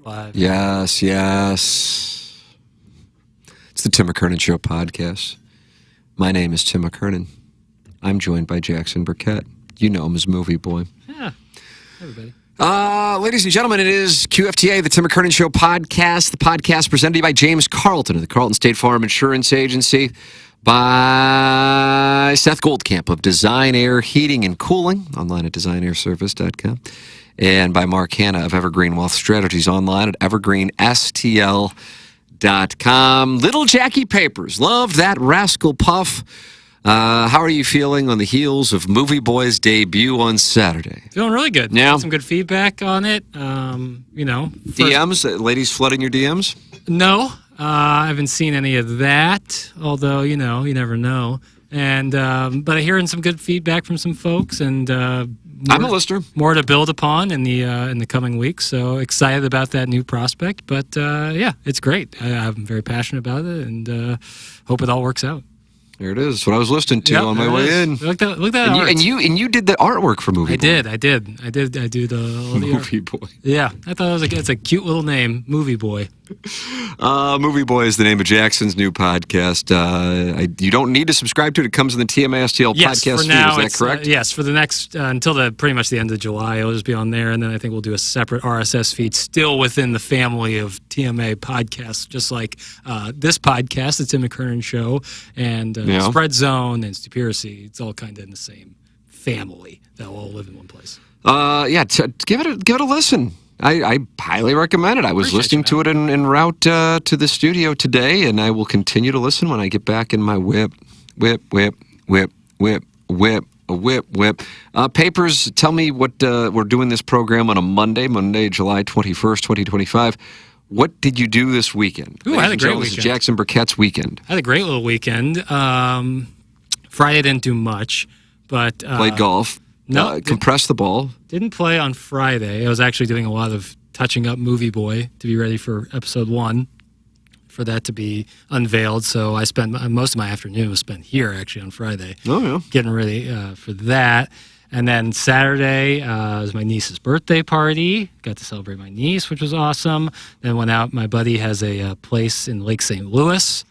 Live. Yes. It's the Tim McKernan Show podcast. My name is Tim McKernan. I'm joined by Jackson Burkett. You know him as Movie Boy. Yeah, everybody. Ladies and gentlemen, it is QFTA, the Tim McKernan Show podcast. The podcast presented to you by James Carlton of the Carlton State Farm Insurance Agency, by Seth Goldcamp of Design Air Heating and Cooling, online at designairservice.com, and by Mark Hanna of Evergreen Wealth Strategies, online at evergreenstl.com. Little Jackie Papers, loved that Rascal Puff. How are you feeling on the heels of Movie Boy's debut on Saturday? Feeling really good. Yeah. Some good feedback on it. DMs? Ladies flooding your DMs? No, I haven't seen any of that, although, you never know. And but I'm hearing some good feedback from some folks, and I'm a listener. More to build upon in the coming weeks. So excited about that new prospect. But yeah, it's great. I'm very passionate about it, and hope it all works out. There it is. What I was listening to on my way in. Look at that. And you did the artwork for Movie Boy. I did. I do the Movie Boy. Yeah, I thought it's a cute little name, Movie Boy. Movie Boy is the name of Jackson's new podcast. You don't need to subscribe to it. It comes in the TMASTL podcast for now, feed. Is that correct? Yes, for the next until pretty much the end of July, it'll just be on there, and then I think we'll do a separate RSS feed still within the family of TMA podcasts, just like this podcast, the Tim McKernan Show, and Spread Zone and Stupiracy. It's all kind of in the same family. They'll all live in one place. Give it a listen. I highly recommend it. I was listening to it en route to the studio today, and I will continue to listen when I get back in my whip. Papers, tell me what we're doing this program on a Monday, July 21st, 2025. What did you do this weekend? Ooh, I had a great weekend. This is Jackson Burkett's weekend. I had a great little weekend. Friday didn't do much, but played golf. No, compressed the ball. Didn't play on Friday. I was actually doing a lot of touching up Movie Boy to be ready for episode 1, for that to be unveiled. So I spent most of my afternoon was spent here actually on Friday. Oh yeah, getting ready for that. And then Saturday was my niece's birthday party. Got to celebrate my niece, which was awesome. Then went out. My buddy has a place in Lake St. Louis,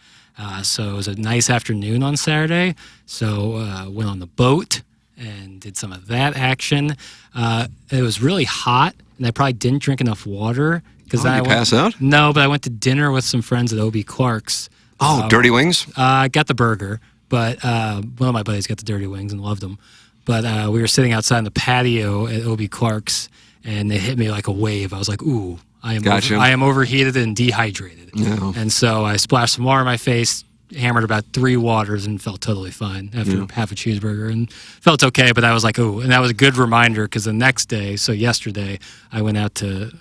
so it was a nice afternoon on Saturday. So went on the boat and did some of that action. It was really hot, and I probably didn't drink enough water. Did you pass out? No, but I went to dinner with some friends at O.B. Clark's. Oh, Dirty Wings? I got the burger, but one of my buddies got the Dirty Wings and loved them. But we were sitting outside in the patio at O.B. Clark's, and it hit me like a wave. I was like, ooh, I am overheated and dehydrated. Yeah. And so I splashed some water in my face, hammered about 3 waters, and felt totally fine after half a cheeseburger, and felt okay. But I was like, oh, and that was a good reminder, because the next day, so yesterday, I went out to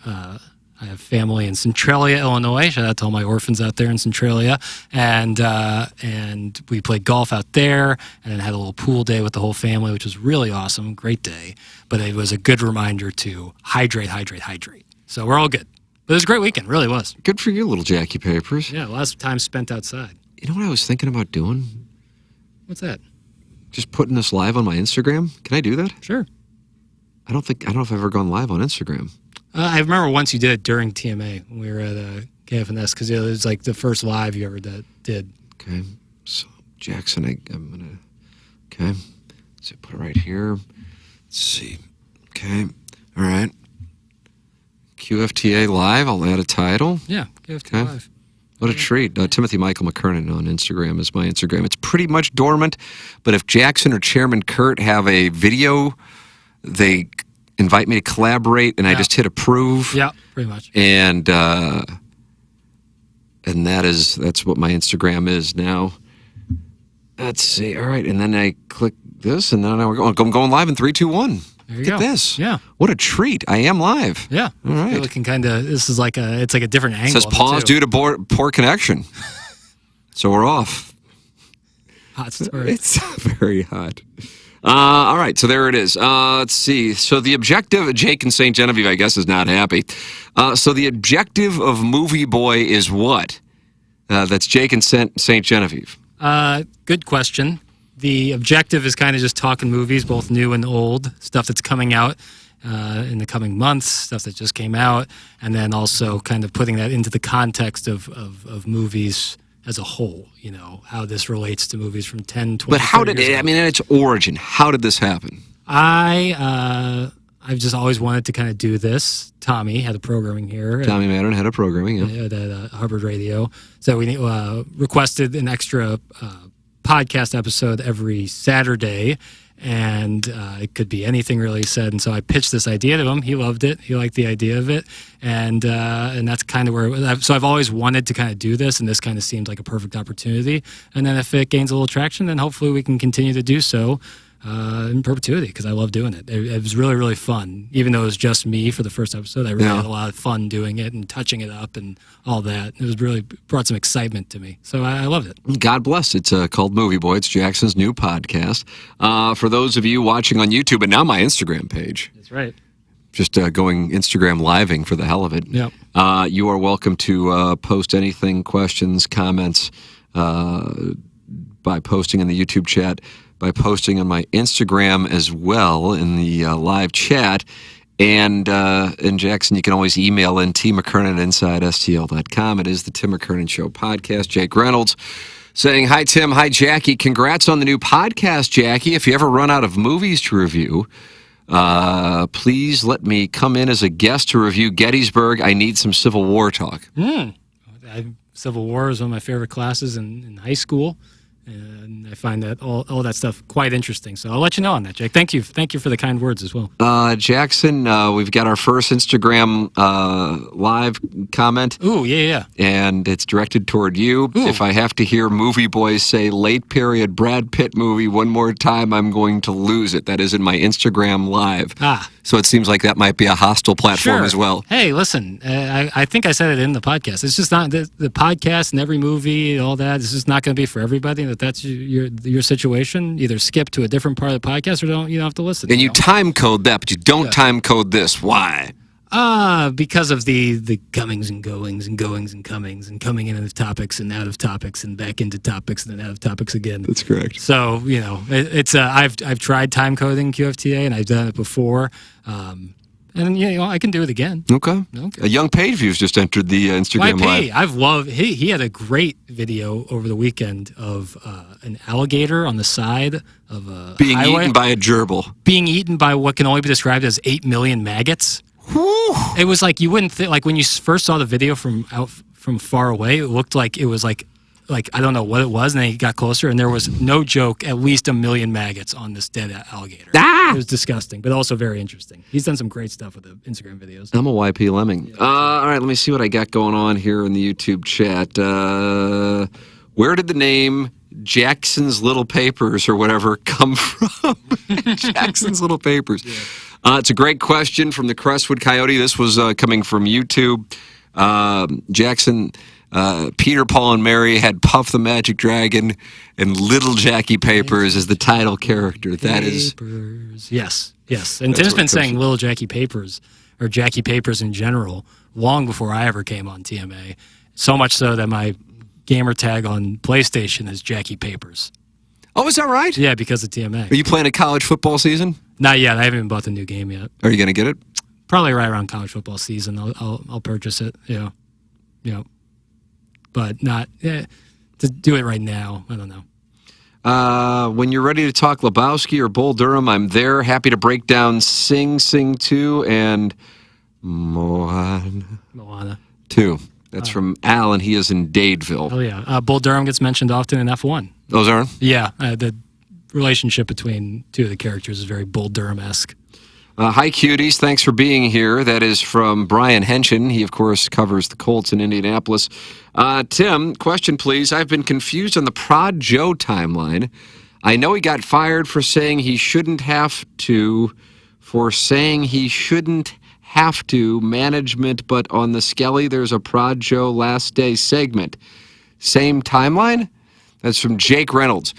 I have family in Centralia, Illinois. Shout out to all my orphans out there in Centralia, and we played golf out there, and then had a little pool day with the whole family, which was really awesome, great day. But it was a good reminder to hydrate. So we're all good. But it was a great weekend, really was. Good for you, little Jackie Papers. Yeah, lots of time spent outside. You know what I was thinking about doing? What's that? Just putting this live on my Instagram. Can I do that? Sure. I don't know if I've ever gone live on Instagram. I remember once you did it during TMA when we were at KFNS, because it was like the first live you ever did. Okay. So, Jackson, I'm going to... Okay. So put it right here. Let's see. Okay. All right. QFTA Live. I'll add a title. Yeah, QFTA Live. What a treat. Timothy Michael McKernan on Instagram is my Instagram. It's pretty much dormant, but if Jackson or Chairman Kurt have a video, they invite me to collaborate, and I just hit approve. Yeah, pretty much. And that's what my Instagram is now. Let's see. All right, and then I click this, and then I'm going live in 3, 2, 1. There you go. Look at this. Yeah. What a treat. I am live. Yeah. All right. Looking this is like it's like a different angle. It says pause due to poor connection. So we're off. Hot story. It's very hot. All right, so there it is. Let's see. So the objective, Jake in St. Genevieve, I guess, is not happy. So the objective of Movie Boy is what? That's Jake in St. Genevieve. Good question. The objective is kind of just talking movies, both new and old, stuff that's coming out in the coming months, stuff that just came out, and then also kind of putting that into the context of movies as a whole, how this relates to movies from 10, 20, But how 30 did years it, ago. I mean, in its origin, how did this happen? I've just always wanted to kind of do this. Tommy had a programming here. Tommy Madden had a programming, yeah. At Hubbard Radio. So we requested an extra podcast episode every Saturday, and it could be anything really said. And so I pitched this idea to him. He loved it. He liked the idea of it, and that's kind of where. So I've always wanted to kind of do this, and this kind of seemed like a perfect opportunity. And then if it gains a little traction, then hopefully we can continue to do so in perpetuity, because I love doing it. It was really, really fun. Even though it was just me for the first episode, I really had a lot of fun doing it and touching it up and all that. It was really brought some excitement to me. So I loved it. God bless. It's called Movie Boy. It's Jackson's new podcast. For those of you watching on YouTube, and now my Instagram page. That's right. Just going Instagram living for the hell of it. Yep. You are welcome to post anything, questions, comments, by posting in the YouTube chat, by posting on my Instagram as well in the live chat. And Jackson, you can always email in tmckernat@InsideSTL.com. It is the Tim McKernan Show podcast. Jake Reynolds saying, hi, Tim. Hi, Jackie. Congrats on the new podcast, Jackie. If you ever run out of movies to review, please let me come in as a guest to review Gettysburg. I need some Civil War talk. Civil War is one of my favorite classes in high school. And I find that all that stuff quite interesting. So I'll let you know on that, Jake. Thank you for the kind words as well. Jackson, we've got our first Instagram live comment. Ooh, yeah. And it's directed toward you. Ooh. If I have to hear movie boys say late period Brad Pitt movie one more time, I'm going to lose it. That is in my Instagram live. So it seems like that might be a hostile platform as well. Hey, listen, I think I said it in the podcast. It's just not the podcast and every movie, all that. It's just not going to be for everybody. That's your situation. Either skip to a different part of the podcast, or you don't have to listen. And you time code that, but you don't time code this. Why? Because of the comings and goings and goings and comings and coming in of topics and out of topics and back into topics and then out of topics again. That's correct. So it's I've tried time coding QFTA and I've done it before. And I can do it again. Okay. A young Pageview's just entered the Instagram live. I've loved. He had a great video over the weekend of an alligator on the side of a being highway, eaten by a gerbil, being eaten by what can only be described as 8 million maggots. Whew. It was like you wouldn't think. Like when you first saw the video from far away, it looked like it was like I don't know what it was, and then he got closer, and there was, no joke, at least 1 million maggots on this dead alligator. It was disgusting, but also very interesting. He's done some great stuff with the Instagram videos. I'm a YP Lemming. Yeah, all right, let me see what I got going on here in the YouTube chat. Where did the name Jackson's Little Papers or whatever come from? Jackson's Little Papers. Yeah. It's a great question from the Crestwood Coyote. This was coming from YouTube. Jackson... Peter, Paul, and Mary had Puff the Magic Dragon, and Little Jackie Papers as the title character. That is... Yes. And Tim's been saying Little Jackie Papers, or Jackie Papers in general, long before I ever came on TMA. So much so that my gamer tag on PlayStation is Jackie Papers. Oh, is that right? Yeah, because of TMA. Are you playing a college football season? Not yet. I haven't even bought the new game yet. Are you going to get it? Probably right around college football season. I'll purchase it. Yeah. But not to do it right now. I don't know. When you're ready to talk Lebowski or Bull Durham, I'm there. Happy to break down Sing 2 and Moana 2. That's from Al, and he is in Dadeville. Oh, yeah. Bull Durham gets mentioned often in F1. Those are? Yeah. The relationship between two of the characters is very Bull Durham-esque. Hi, cuties. Thanks for being here. That is from Brian Henshin. He, of course, covers the Colts in Indianapolis. Tim, question, please. I've been confused on the Prod Joe timeline. I know he got fired for saying he shouldn't have to, management, but on the Skelly, there's a Prod Joe last day segment. Same timeline? That's from Jake Reynolds.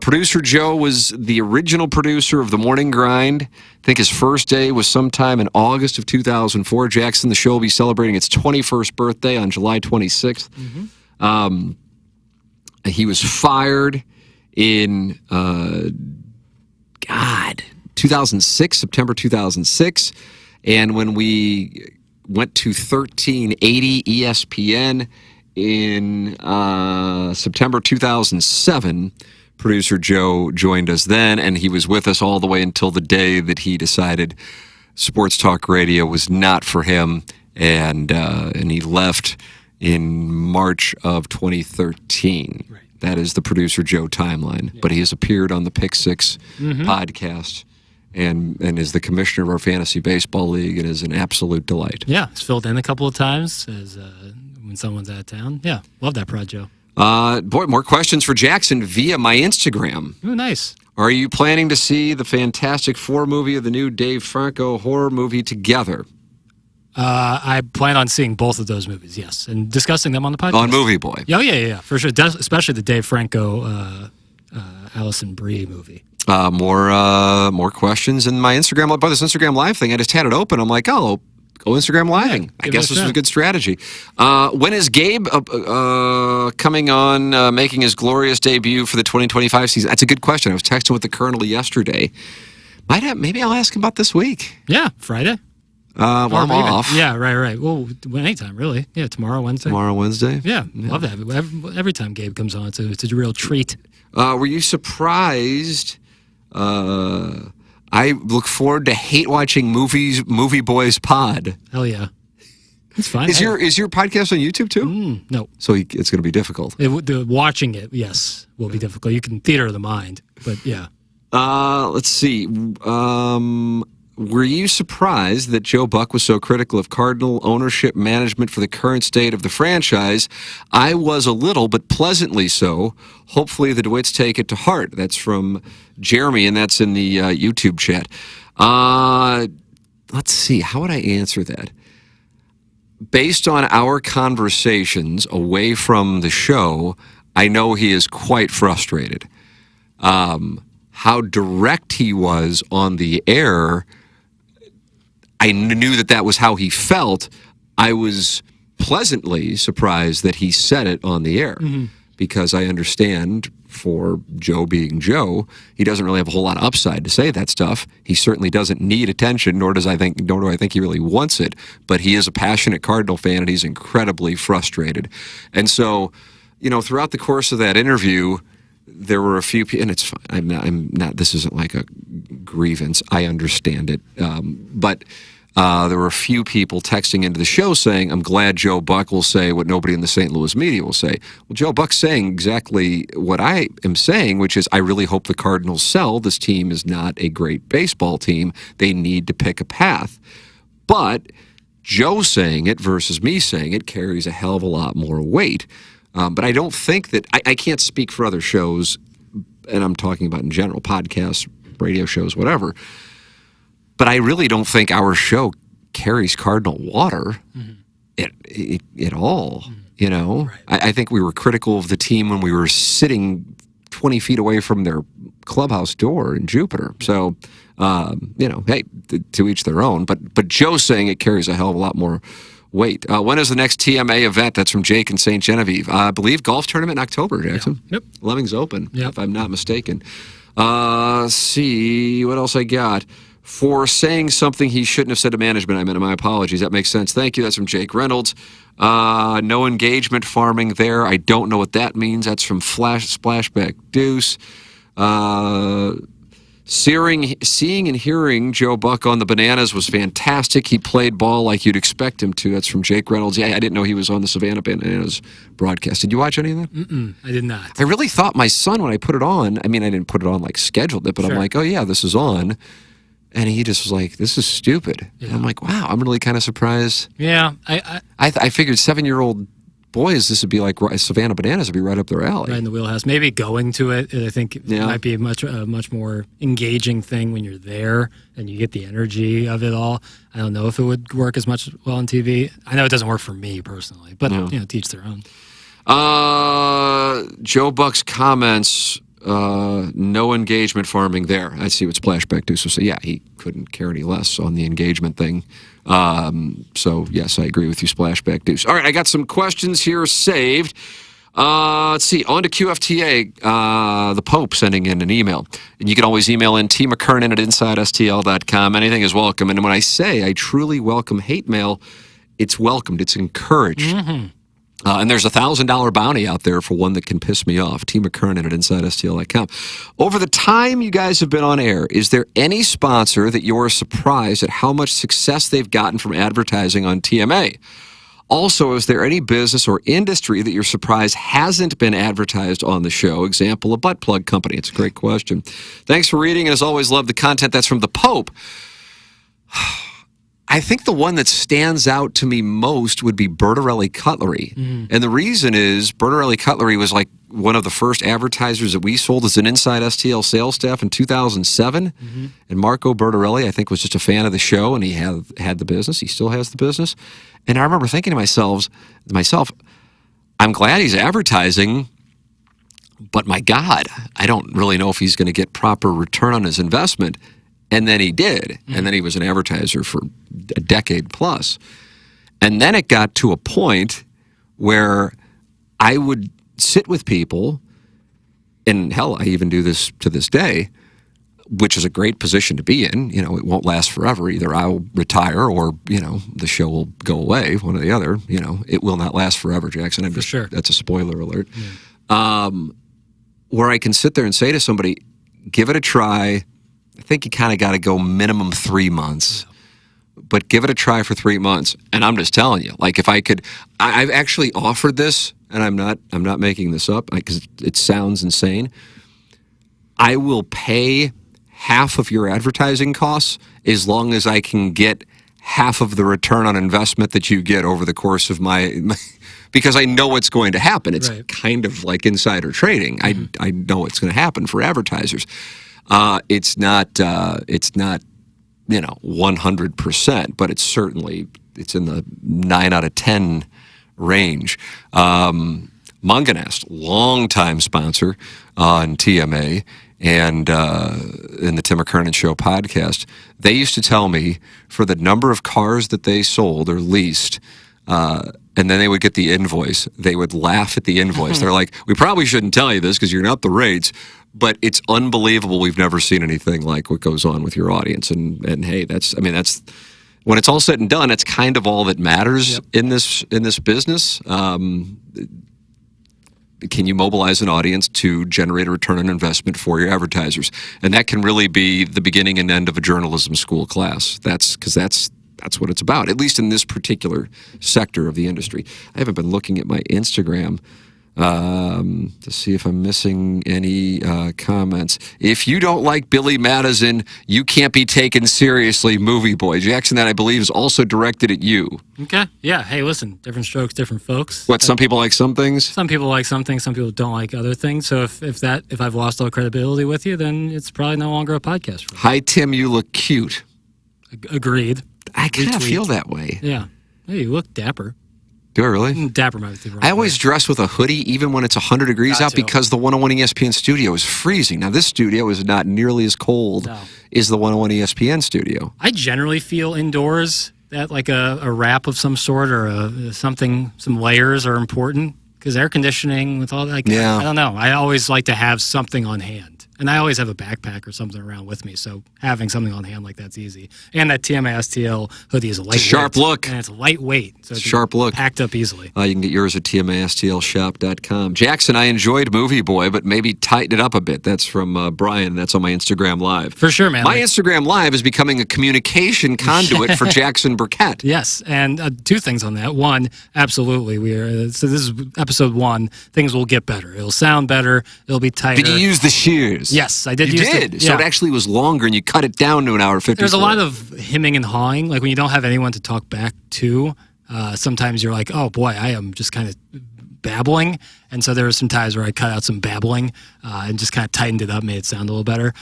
Producer Joe was the original producer of The Morning Grind. I think his first day was sometime in August of 2004. Jackson, the show will be celebrating its 21st birthday on July 26th. Mm-hmm. He was fired in, 2006, September 2006. And when we went to 1380 ESPN in September 2007, producer Joe joined us then, and he was with us all the way until the day that he decided sports talk radio was not for him, and he left in March of 2013. Right. That is the producer Joe timeline. Yeah. But he has appeared on the Pick Six podcast and is the commissioner of our fantasy baseball league, and is an absolute delight. Yeah, he's filled in a couple of times as when someone's out of town. Yeah, love that prod, Joe. Boy, more questions for Jackson via my Instagram. Oh, nice. Are you planning to see the Fantastic Four movie or the new Dave Franco horror movie together? I plan on seeing both of those movies, yes, and discussing them on the podcast. On Movie Boy. Oh, yeah, for sure. Especially the Dave Franco, Allison Brie movie. More questions in my Instagram. About this Instagram Live thing, I just had it open. I'm like, oh, go Instagram Living. Yeah, I guess this is a good strategy. When is Gabe coming on, making his glorious debut for the 2025 season? That's a good question. I was texting with the Colonel yesterday. Maybe I'll ask him about this week. Yeah, Friday. Well, I'm off. Yeah, right. Well, anytime, really. Yeah, tomorrow, Wednesday. Yeah. Love that. Every time Gabe comes on, it's a real treat. Were you surprised? I look forward to hate watching Movie Boys Pod. Hell yeah. It's fine. Is your podcast on YouTube too? No. So it's going to be difficult. Watching it, yes, will be difficult. You can theater of the mind, but yeah. Let's see. Were you surprised that Joe Buck was so critical of Cardinal ownership management for the current state of the franchise? I was a little, but pleasantly so. Hopefully the DeWitts take it to heart. That's from Jeremy, and that's in the YouTube chat. Let's see. How would I answer that? Based on our conversations away from the show, I know he is quite frustrated. How direct he was on the air, I knew that was how he felt. I was pleasantly surprised that he said it on the air, because I understand, for Joe being Joe, he doesn't really have a whole lot of upside to say that stuff. He certainly doesn't need attention, nor do I think he really wants it. But he is a passionate Cardinal fan, and he's incredibly frustrated. And so, throughout the course of that interview, there were a few people, and it's fine. I'm not. This isn't like a grievance. I understand it, but there were a few people texting into the show saying, "I'm glad Joe Buck will say what nobody in the St. Louis media will say." Well, Joe Buck's saying exactly what I am saying, which is, I really hope the Cardinals sell. This team is not a great baseball team. They need to pick a path. But Joe saying it versus me saying it carries a hell of a lot more weight. But I don't think that I can't speak for other shows, and I'm talking about in general, podcasts, radio shows, whatever. But I really don't think our show carries Cardinal water at all. Right. I think we were critical of the team when we were sitting 20 feet away from their clubhouse door in Jupiter. So, hey, to each their own. But Joe saying it carries a hell of a lot more weight. When is the next TMA event? That's from Jake and St. Genevieve. I believe golf tournament in October, Jackson. Yep. Lemmings Open, if I'm not mistaken. See what else I got. For saying something he shouldn't have said to management, I meant my apologies. That makes sense. Thank you. That's from Jake Reynolds. No engagement farming there. I don't know what that means. That's from Splashback Deuce. Seeing and hearing Joe Buck on the Bananas was fantastic. He played ball like you'd expect him to. That's from Jake Reynolds. Yeah, I didn't know he was on the Savannah Bananas broadcast. Did you watch any of that? I did not. I really thought my son, when I put it on, I didn't put it on like scheduled it, but sure. I'm like, oh yeah, this is on. And he just was like, this is stupid. Yeah. And I'm like, wow, I'm really kind of surprised. Yeah. I figured 7-year-old boys, this would be like Savannah Bananas would be right up their alley. Right in the wheelhouse. Maybe going to it, I think it might be a much more engaging thing when you're there and you get the energy of it all. I don't know if it would work as much well on TV. I know it doesn't work for me personally, but to each their own. Joe Buck's comments, no engagement farming there. I see what Splashback do. So yeah, he couldn't care any less on the engagement thing. So yes, I agree with you, Splashback Deuce. All right, I got some questions here saved. Let's see. On to QFTA, the Pope sending in an email. And you can always email in tmckernan at InsideSTL.com. Anything is welcome. And when I say I truly welcome hate mail, it's welcomed. It's encouraged. And there's a $1,000 bounty out there for one that can piss me off. tmckernan at InsideSTL.com. Over the time you guys have been on air, is there any sponsor that you're surprised at how much success they've gotten from advertising on TMA? Also, is there any business or industry that you're surprised hasn't been advertised on the show? Example, a butt plug company. It's a great question. Thanks for reading, and as always, love the content. That's from the Pope. I think the one that stands out to me most would be Bertarelli Cutlery. And the reason is Bertarelli Cutlery was like one of the first advertisers that we sold as an Inside STL sales staff in 2007. And Marco Bertarelli, I think, was just a fan of the show, and he had the business. He still has the business. And I remember thinking to myself, I'm glad he's advertising, but my God, I don't really know if he's going to get proper return on his investment. And then he did. And then he was an advertiser for a decade plus. And then it got to a point where I would sit with people, and hell, I even do this to this day, which is a great position to be in. You know, it won't last forever. Either I'll retire or, you know, the show will go away, one or the other. You know, it will not last forever, Jackson. For sure. That's a spoiler alert. Where I can sit there and say to somebody, give it a try. I think you kind of got to go minimum 3 months. But give it a try for 3 months. And I'm just telling you, like if I could, I've actually offered this, and I'm not making this up because it sounds insane. I will pay half of your advertising costs as long as I can get half of the return on investment that you get over the course of my because I know what's going to happen. It's kind of like insider trading. I know what's going to happen for advertisers. It's not 100%, but it's certainly in the 9 out of 10 range. Munganest, longtime sponsor on TMA and in the Tim McKernan Show podcast, they used to tell me for the number of cars that they sold or leased, and then they would get the invoice, they would laugh at the invoice. They're like, we probably shouldn't tell you this because you're not the rates, but it's unbelievable. We've never seen anything like what goes on with your audience. And hey, that's when it's all said and done, it's kind of all that matters in this business. Can you mobilize an audience to generate a return on investment for your advertisers? And that can really be the beginning and end of a journalism school class. That's what it's about, at least in this particular sector of the industry. I haven't been looking at my Instagram to see if I'm missing any comments. If you don't like Billy Madison, you can't be taken seriously, Movie Boy. Jackson, that I believe is also directed at you. Okay. Yeah. Hey, listen, different strokes, different folks. What, some people like some things? Some people like some things, some people don't like other things. So if I've lost all credibility with you, then it's probably no longer a podcast for me. Hi, Tim, you look cute. Agreed. I kind of feel that way. Yeah. Hey, you look dapper. Do I really? Dapper might be wrong. I always dress with a hoodie even when it's 100 degrees out because the 101 ESPN studio is freezing. Now, this studio is not nearly as cold as the 101 ESPN studio. I generally feel indoors that like a wrap of some sort or some layers are important because air conditioning with all that. I don't know. I always like to have something on hand. And I always have a backpack or something around with me, so having something on hand like that's easy. And that TMA STL hoodie is a lightweight. It's a sharp look. And it's lightweight, so it's sharp look. Packed up easily. You can get yours at tmastlshop.com. Jackson, I enjoyed Movie Boy, but maybe tighten it up a bit. That's from Brian. That's on my Instagram Live. For sure, man. My Instagram Live is becoming a communication conduit for Jackson Burkett. Yes, and two things on that. One, absolutely. So this is episode 1. Things will get better. It'll sound better. It'll be tighter. Did you use the shears? Yes, I did. You did? So it actually was longer, and you cut it down to an hour 54. There's a lot of hemming and hawing. Like when you don't have anyone to talk back to, sometimes you're like, oh boy, I am just kind of babbling. And so there were some times where I cut out some babbling and just kind of tightened it up, made it sound a little better.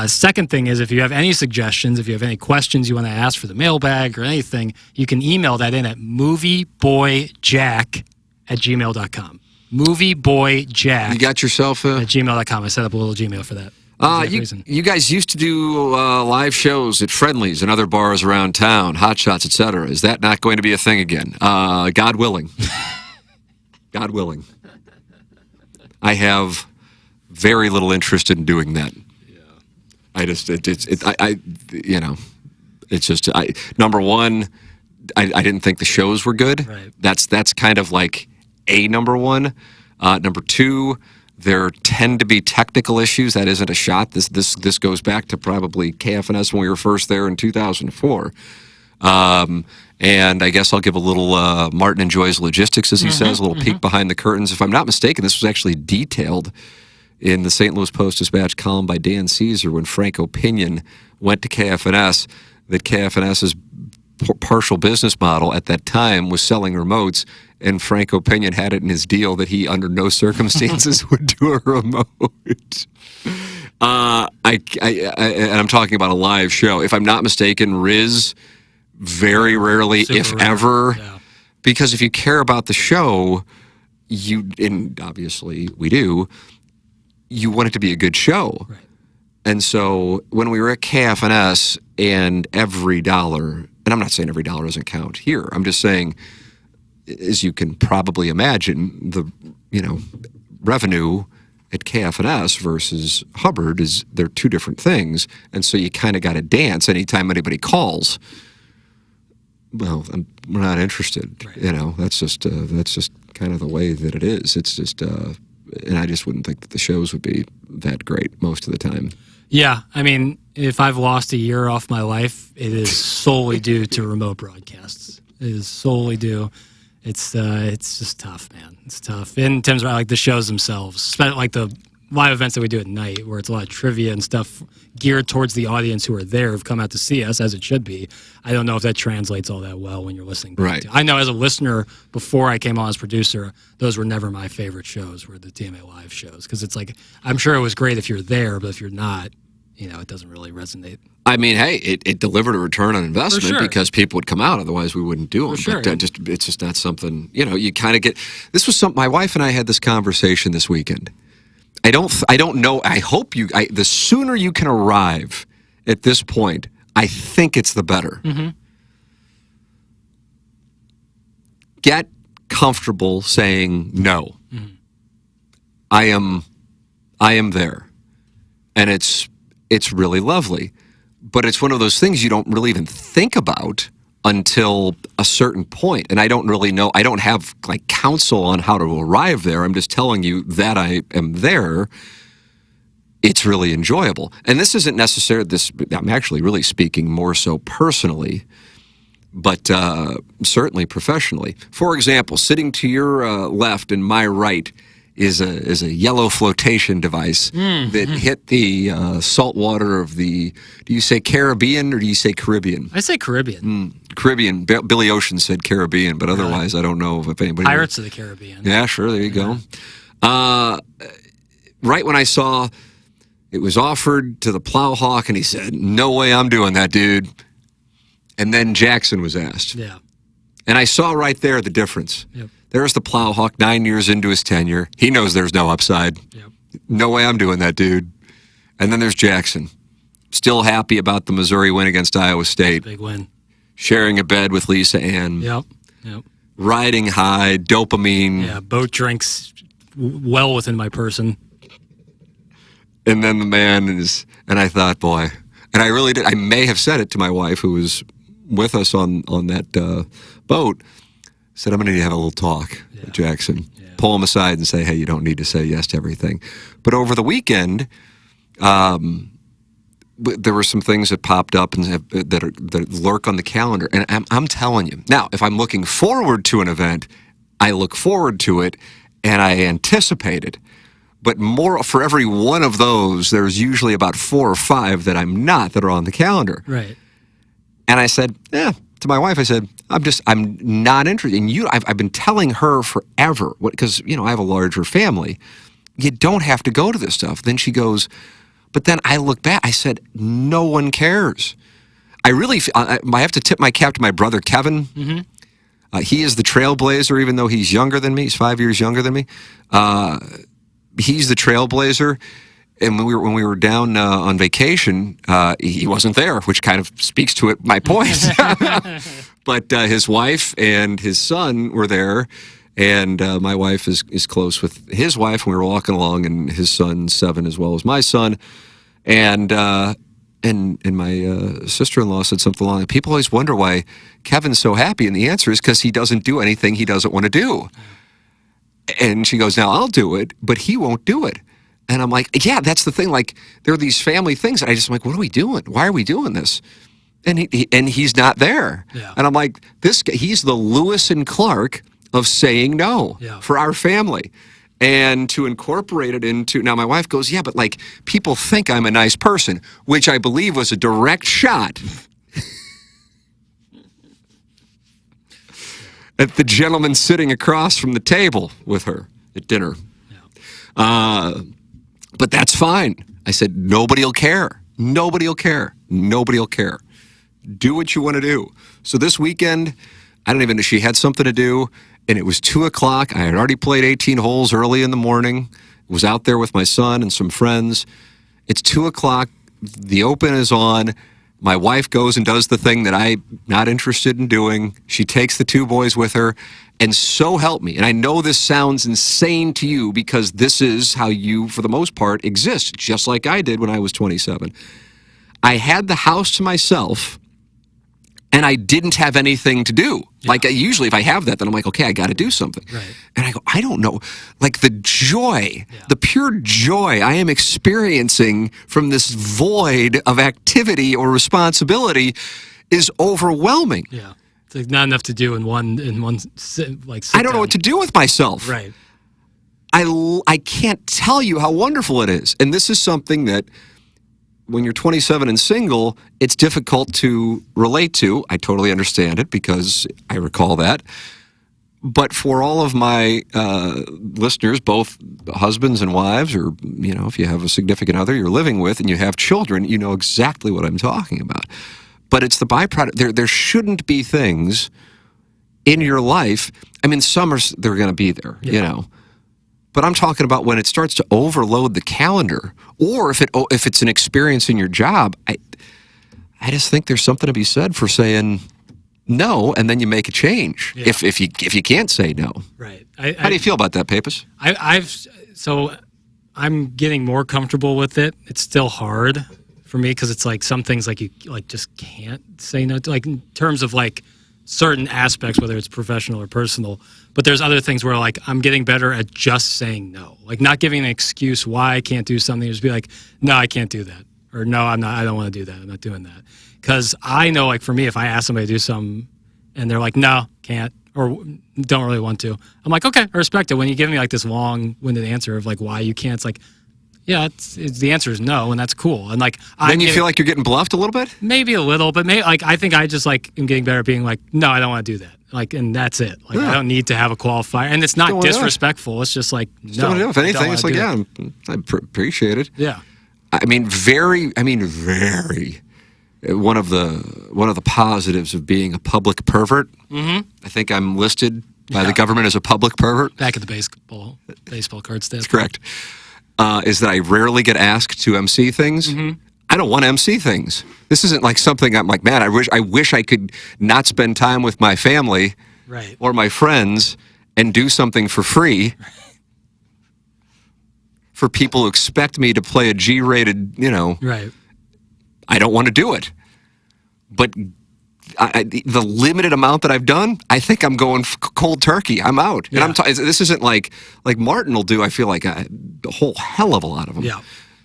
Second thing is if you have any suggestions, if you have any questions you want to ask for the mailbag or anything, you can email that in at movieboyjack@gmail.com. Movieboyjack. You got yourself at gmail.com. I set up a little Gmail for that. You guys used to do live shows at Friendlies and other bars around town, Hot Shots, etc. Is that not going to be a thing again? God willing. God willing. I have very little interest in doing that. I just, you know, it's just, number one, I didn't think the shows were good. Right. That's kind of like a number one. Number two, there tend to be technical issues. That isn't a shot. This goes back to probably KFNS when we were first there in 2004. And I guess I'll give a little Martin enjoys logistics, as he says, a little peek behind the curtains. If I'm not mistaken, this was actually detailed in the St. Louis Post-Dispatch column by Dan Caesar when Frank Opinion went to KFNS, that KFNS's partial business model at that time was selling remotes, and Frank Opinion had it in his deal that he, under no circumstances, would do a remote. And I'm talking about a live show. If I'm not mistaken, Riz very rarely, Super if rare. ever, Yeah. because if you care about the show, and obviously we do, you want it to be a good show. Right. And so when we were at KFNS, and every dollar, and I'm not saying every dollar doesn't count here, I'm just saying, as you can probably imagine, the revenue at KFNS versus Hubbard they're two different things, and so you kind of got to dance anytime anybody calls. Well, we're not interested. Right. That's just kind of the way that it is. It's just, and I just wouldn't think that the shows would be that great most of the time. Yeah, I mean, if I've lost a year off my life, it is solely due to remote broadcasts. It is solely due. It's just tough, man. It's tough in terms of like the shows themselves, like the live events that we do at night, where it's a lot of trivia and stuff geared towards the audience who are there, who've come out to see us, as it should be. I don't know if that translates all that well when you're listening. Right. I know as a listener, before I came on as producer, those were never my favorite shows, were the TMA live shows, because it's like, I'm sure it was great if you're there, but if you're not, it doesn't really resonate. I mean, hey, it delivered a return on investment sure. because people would come out. Otherwise, we wouldn't do them. For sure. But it's just not something, you kind of get. This was something, my wife and I had this conversation this weekend. I don't know. I hope the sooner you can arrive at this point, I think it's the better. Mm-hmm. Get comfortable saying no. Mm-hmm. I am there. And it's really lovely. But it's one of those things you don't really even think about until a certain point. And I don't really know. I don't have like counsel on how to arrive there. I'm just telling you that I am there. It's really enjoyable. And this isn't necessarily I'm actually really speaking more so personally, but certainly professionally. For example, sitting to your left and my right is a yellow flotation device that hit the salt water of the, do you say Caribbean or do you say Caribbean? I say Caribbean. Caribbean. Billy Ocean said Caribbean, but otherwise I don't know if anybody... Pirates of the Caribbean. Yeah, sure, there you go. Right when I saw it was offered to the Plowhawk, and he said, "No way I'm doing that, dude." And then Jackson was asked. Yeah. And I saw right there the difference. Yep. There's the Plowhawk 9 years into his tenure. He knows there's no upside. Yep. No way I'm doing that, dude. And then there's Jackson. Still happy about the Missouri win against Iowa State. Big win. Sharing a bed with Lisa Ann. Yep. Riding high, dopamine. Yeah, boat drinks well within my person. And then the man is, and I thought, boy, and I really did. I may have said it to my wife, who was with us on that boat. Said, I'm going to need to have a little talk with Jackson. Yeah. Pull him aside and say, hey, you don't need to say yes to everything. But over the weekend, there were some things that popped up and that lurk on the calendar. And I'm telling you, now, if I'm looking forward to an event, I look forward to it and I anticipate it. But more for every one of those, there's usually about 4 or 5 that I'm not, that are on the calendar. Right. And I said, to my wife, I said, I'm not interested. And I've been telling her forever, because, I have a larger family. You don't have to go to this stuff. Then she goes, but then I look back, I said, no one cares. I have to tip my cap to my brother, Kevin. Mm-hmm. He is the trailblazer, even though he's younger than me. He's 5 years younger than me. He's the trailblazer. And when we were down on vacation, he wasn't there, which kind of speaks to my point. But his wife and his son were there, And my wife is close with his wife, and we were walking along, and his son's 7 as well as my son. And my sister-in-law said something along, people always wonder why Kevin's so happy, and the answer is because he doesn't do anything he doesn't want to do. And she goes, now I'll do it, but he won't do it. And I'm like, yeah, that's the thing. Like, there are these family things. And I just am like, what are we doing? Why are we doing this? And he's not there. Yeah. And I'm like, this guy, he's the Lewis and Clark of saying no for our family. And to incorporate it into, now my wife goes, yeah, but like, people think I'm a nice person, which I believe was a direct shot at the gentleman sitting across from the table with her at dinner. Yeah. But that's fine. I said, nobody will care. Nobody will care. Nobody will care. Do what you want to do. So this weekend, I don't even know, she had something to do, and it was 2 o'clock. I had already played 18 holes early in the morning. Was out there with my son and some friends. It's 2 o'clock. The Open is on. My wife goes and does the thing that I'm not interested in doing. She takes the 2 boys with her, and so help me. And I know this sounds insane to you because this is how you, for the most part, exist, just like I did when I was 27. I had the house to myself, and I didn't have anything to do. Yeah. Like, usually if I have that, then I'm like, okay, I got to do something. Right. And I go, I don't know. Like, the joy, the pure joy I am experiencing from this void of activity or responsibility is overwhelming. Yeah. It's like not enough to do in one like sit I don't know down. what to do with myself. Right. I can't tell you how wonderful it is. And this is something that when you're 27 and single, it's difficult to relate to. I totally understand it because I recall that. But for all of my listeners, both husbands and wives, or, you know, if you have a significant other you're living with and you have children, you know exactly what I'm talking about. But it's the byproduct. There shouldn't be things in your life. I mean, some they're going to be there, you know. But I'm talking about when it starts to overload the calendar, or if it's an experience in your job. I just think there's something to be said for saying no, and then you make a change. Yeah. If you can't say no, right? How do you feel about that, Pappas? I'm getting more comfortable with it. It's still hard for me because it's like some things like you like just can't say no to, like in terms of like certain aspects, whether it's professional or personal. But there's other things where like I'm getting better at just saying no, like not giving an excuse why I can't do something. Just be like, no, I can't do that, or no, I'm not. I don't want to do that. I'm not doing that. Because I know, like for me, if I ask somebody to do something and they're like, no, can't, or don't really want to, I'm like, okay, I respect it. When you give me like this long-winded answer of like why you can't, it's like, yeah, the answer is no, and that's cool. And like, then you feel like you're getting bluffed a little bit? Maybe a little, but maybe like I think I just like am getting better at being like, no, I don't want to do that. Like, and that's it. Like, I don't need to have a qualifier, and it's not disrespectful. It's just like, no. If anything, it's like, yeah, I appreciate it. Yeah. I mean, very. One of the positives of being a public pervert. Mm-hmm. I think I'm listed by the government as a public pervert. Back at the baseball card stand. That's correct. Is that I rarely get asked to MC things. Mm-hmm. I don't want to MC things. This isn't like something I'm like, man, I wish I could not spend time with my family or my friends and do something for free for people who expect me to play a G-rated, you know. Right. I don't want to do it. But the limited amount that I've done, I think I'm going cold turkey. I'm out. Yeah. And this isn't like Martin will do, I feel like, a whole hell of a lot of them. Yeah.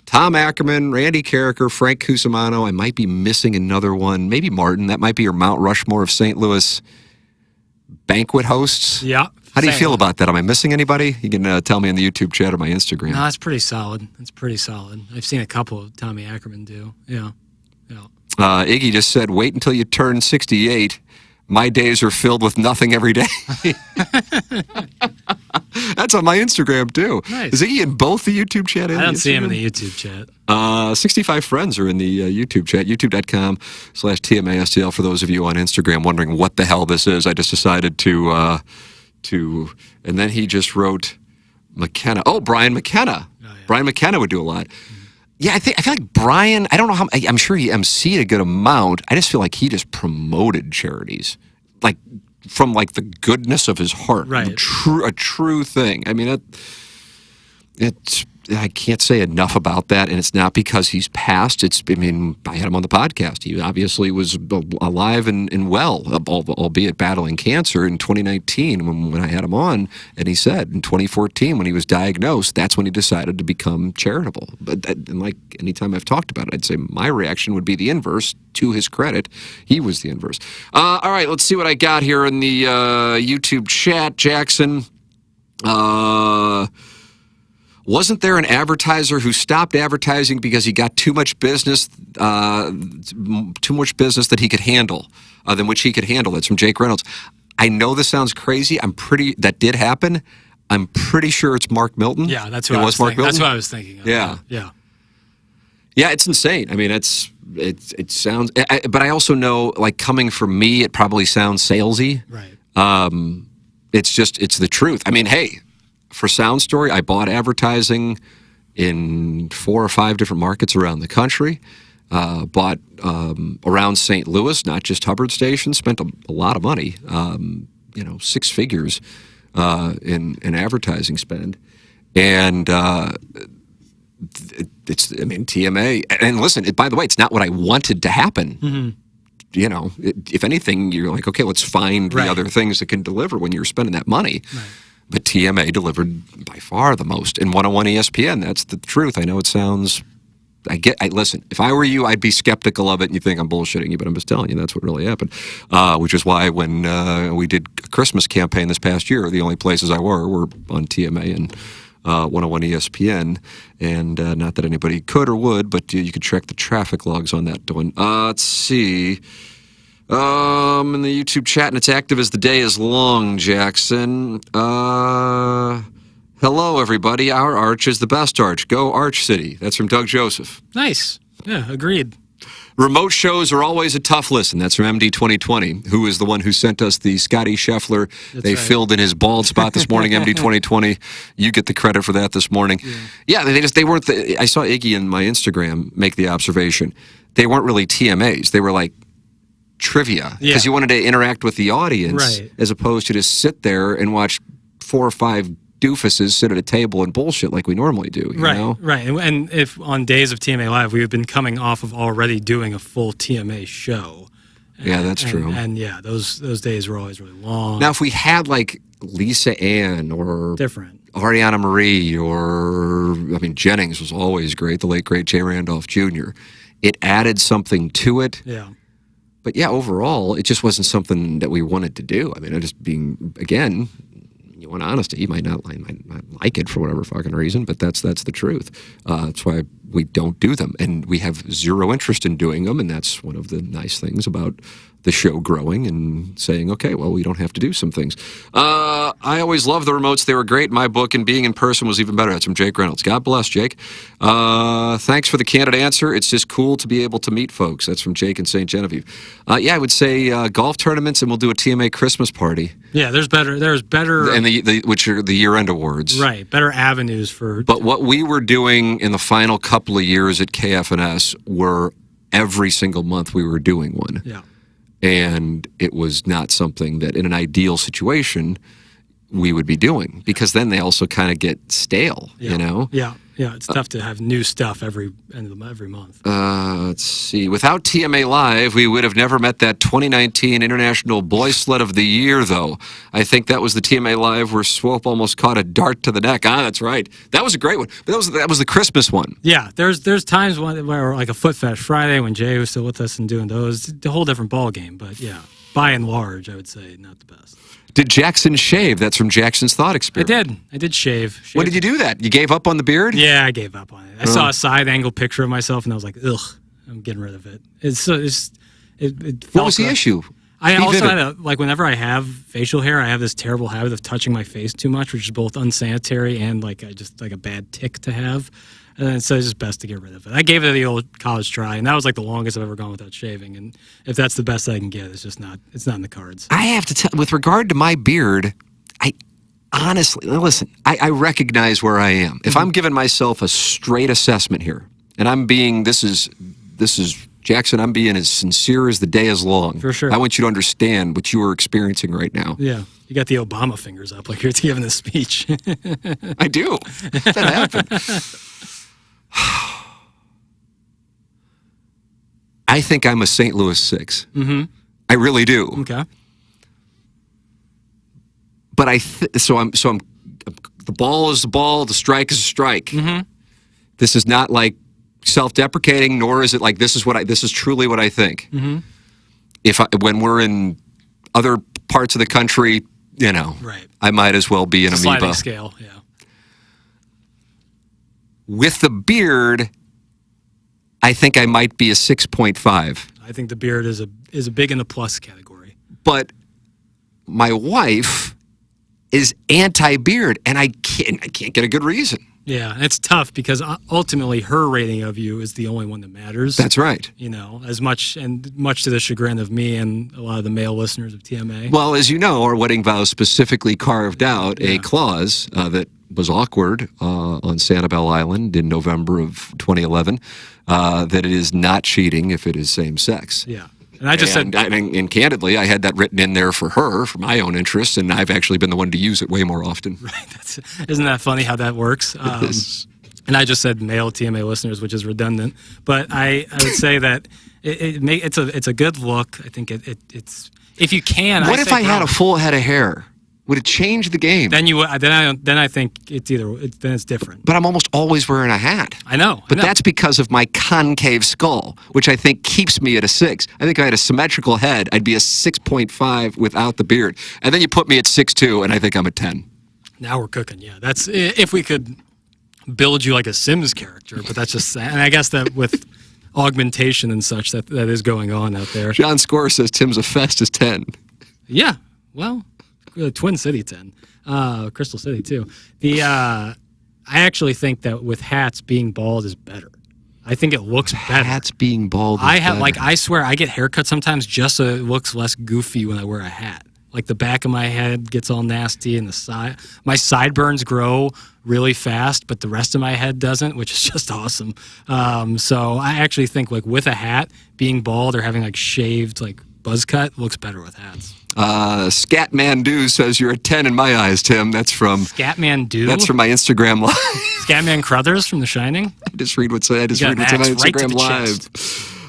Tom Ackerman, Randy Carricker, Frank Cusimano. I might be missing another one. Maybe Martin. That might be your Mount Rushmore of St. Louis banquet hosts. Yeah. How do you feel about that? Am I missing anybody? You can tell me in the YouTube chat or my Instagram. No, that's pretty solid. That's pretty solid. I've seen a couple of Tommy Ackerman do. Yeah. Yeah. Iggy just said, wait until you turn 68. My days are filled with nothing every day. That's on my Instagram, too. Nice. Is Iggy in both the YouTube chat and I don't the see him in the YouTube chat. 65 friends are in the YouTube chat, youtube.com/TMASTL. For those of you on Instagram wondering what the hell this is, I just decided to and then he just wrote McKenna. Oh, Brian McKenna. Oh, yeah. Brian McKenna would do a lot. Yeah, I feel like Brian, I don't know how, I'm sure he emceed a good amount. I just feel like he just promoted charities. Like, from like the goodness of his heart. Right. A true thing. I mean, I can't say enough about that, and it's not because he's passed. I had him on the podcast. He obviously was alive and well, albeit battling cancer in 2019 when I had him on, and he said in 2014 when he was diagnosed, that's when he decided to become charitable. And like anytime I've talked about it, I'd say my reaction would be the inverse. To his credit, he was the inverse. All right, let's see what I got here in the YouTube chat, Jackson. Wasn't there an advertiser who stopped advertising because he got too much business that he could handle, than which he could handle? That's from Jake Reynolds. I know this sounds crazy. That did happen. I'm pretty sure it's Mark Milton. Yeah, that's what I was thinking. That's what I was thinking of. Yeah. Yeah. Yeah, it's insane. I mean, it sounds, but I also know, like, coming from me, it probably sounds salesy. Right. It's the truth. I mean, hey, for Sound Story, I bought advertising in 4 or 5 different markets around the country. Bought around St. Louis, not just Hubbard Station. Spent a lot of money, 6 figures in advertising spend. And TMA. And listen, by the way, it's not what I wanted to happen. Mm-hmm. If anything, you're like, okay, let's find the other things that can deliver when you're spending that money. Right. But TMA delivered by far the most. And 101 ESPN, that's the truth. I know it sounds... listen, if I were you, I'd be skeptical of it, and you think I'm bullshitting you, but I'm just telling you that's what really happened. Which is why when we did a Christmas campaign this past year, the only places I were on TMA and 101 ESPN. And not that anybody could or would, but you could check the traffic logs on that one. Let's see... in the YouTube chat, and it's active as the day is long, Jackson. Hello, everybody. Our arch is the best arch. Go Arch City. That's from Doug Joseph. Nice. Yeah, agreed. Remote shows are always a tough listen. That's from MD 2020, who is the one who sent us the Scotty Scheffler. They filled in his bald spot this morning, MD 2020. You get the credit for that this morning. Yeah, they weren't... I saw Iggy in my Instagram make the observation. They weren't really TMAs. They were like trivia, because you wanted to interact with the audience, as opposed to just sit there and watch 4 or 5 doofuses sit at a table and bullshit like we normally do. You know? Right. And if on days of TMA Live, we have been coming off of already doing a full TMA show. Yeah, that's true. And yeah, those days were always really long. Now, if we had like Lisa Ann or different Ariana Marie or Jennings was always great. The late great Jay Randolph Jr. It added something to it. Yeah. But yeah, overall, it just wasn't something that we wanted to do. I mean, I just being, again, you want honesty. You might not like it for whatever fucking reason, but that's the truth. That's why we don't do them. And we have zero interest in doing them, and that's one of the nice things about the show growing and saying, okay, well, we don't have to do some things. I always loved the remotes. They were great in my book, and being in person was even better. That's from Jake Reynolds. God bless, Jake. Thanks for the candid answer. It's just cool to be able to meet folks. That's from Jake in St. Genevieve. Yeah, I would say golf tournaments, and we'll do a TMA Christmas party. Yeah, there's better, and which are the year-end awards. Right, better avenues for... But what we were doing in the final couple of years at KFNS were every single month we were doing one. Yeah. And it was not something that in an ideal situation we would be doing, because then they also kind of get stale, you know? Yeah. Yeah, it's tough to have new stuff every month. Let's see. Without TMA Live, we would have never met that 2019 International Boy Sled of the Year, though. I think that was the TMA Live where Swope almost caught a dart to the neck. That's right. That was a great one. But that was the Christmas one. Yeah, there's times where like a Foot Fetish Friday when Jay was still with us and doing those, a whole different ball game. But yeah, by and large, I would say not the best. Did Jackson shave? That's from Jackson's Thought Experiment. I did shave. When did you do that? You gave up on the beard? Yeah, I gave up on it. I saw a side angle picture of myself, and I was like, ugh, I'm getting rid of it. It what was the issue? I also had whenever I have facial hair, I have this terrible habit of touching my face too much, which is both unsanitary and just a bad tick to have. And so it's just best to get rid of it. I gave it the old college try, and that was like the longest I've ever gone without shaving. And if that's the best I can get, it's not in the cards. I have to tell, with regard to my beard, I honestly, listen, I recognize where I am. If I'm giving myself a straight assessment here, and I'm being, this is Jackson, I'm being as sincere as the day is long. For sure. I want you to understand what you are experiencing right now. Yeah. You got the Obama fingers up like you're giving this speech. I do. That happened. I think I'm a St. Louis 6. Mm-hmm. I really do. Okay. But I'm the ball is the ball, the strike is a strike. Mm-hmm. This is not like self-deprecating, nor is it like this is truly what I think. Mm-hmm. When we're in other parts of the country, right. I might as well be an amoeba. Sliding scale, yeah. With the beard, I think I might be a 6.5. I think the beard is a big in the plus category. But my wife is anti-beard, and I can't get a good reason. Yeah, and it's tough because ultimately her rating of you is the only one that matters. That's right. As much to the chagrin of me and a lot of the male listeners of TMA. Well, as you know, our wedding vows specifically carved out a clause that was awkward on Sanibel Island in November of 2011, that it is not cheating if it is same sex. Yeah. And I just said... And candidly, I had that written in there for her, for my own interests, and I've actually been the one to use it way more often. Right. Isn't that funny how that works? And I just said male TMA listeners, which is redundant. But I would say that it's a good look. I think it's... If you can... What if I had a full head of hair? Would it change the game? Then I think then it's different. But I'm almost always wearing a hat. I know. But that's because of my concave skull, which I think keeps me at a 6. I think if I had a symmetrical head, I'd be a 6.5 without the beard. And then you put me at 6'2", and I think I'm a 10. Now we're cooking. Yeah, that's if we could build you like a Sims character. But that's just, and I guess that with augmentation and such, that is going on out there. John Score says Tim's a Festus 10. Yeah. Well. Twin City 10, Crystal City too. I actually think that with hats being bald is better. I think it looks better. Hats being bald. I swear I get haircuts sometimes just so it looks less goofy when I wear a hat. Like the back of my head gets all nasty and my sideburns grow really fast, but the rest of my head doesn't, which is just awesome. So I actually think like with a hat, being bald or having like shaved like buzz cut looks better with hats. Scatman Do says you're a 10 in my eyes, Tim. That's from Scatman Do. That's from my Instagram live. Scatman Crothers from The Shining. I just read what's on my Instagram live.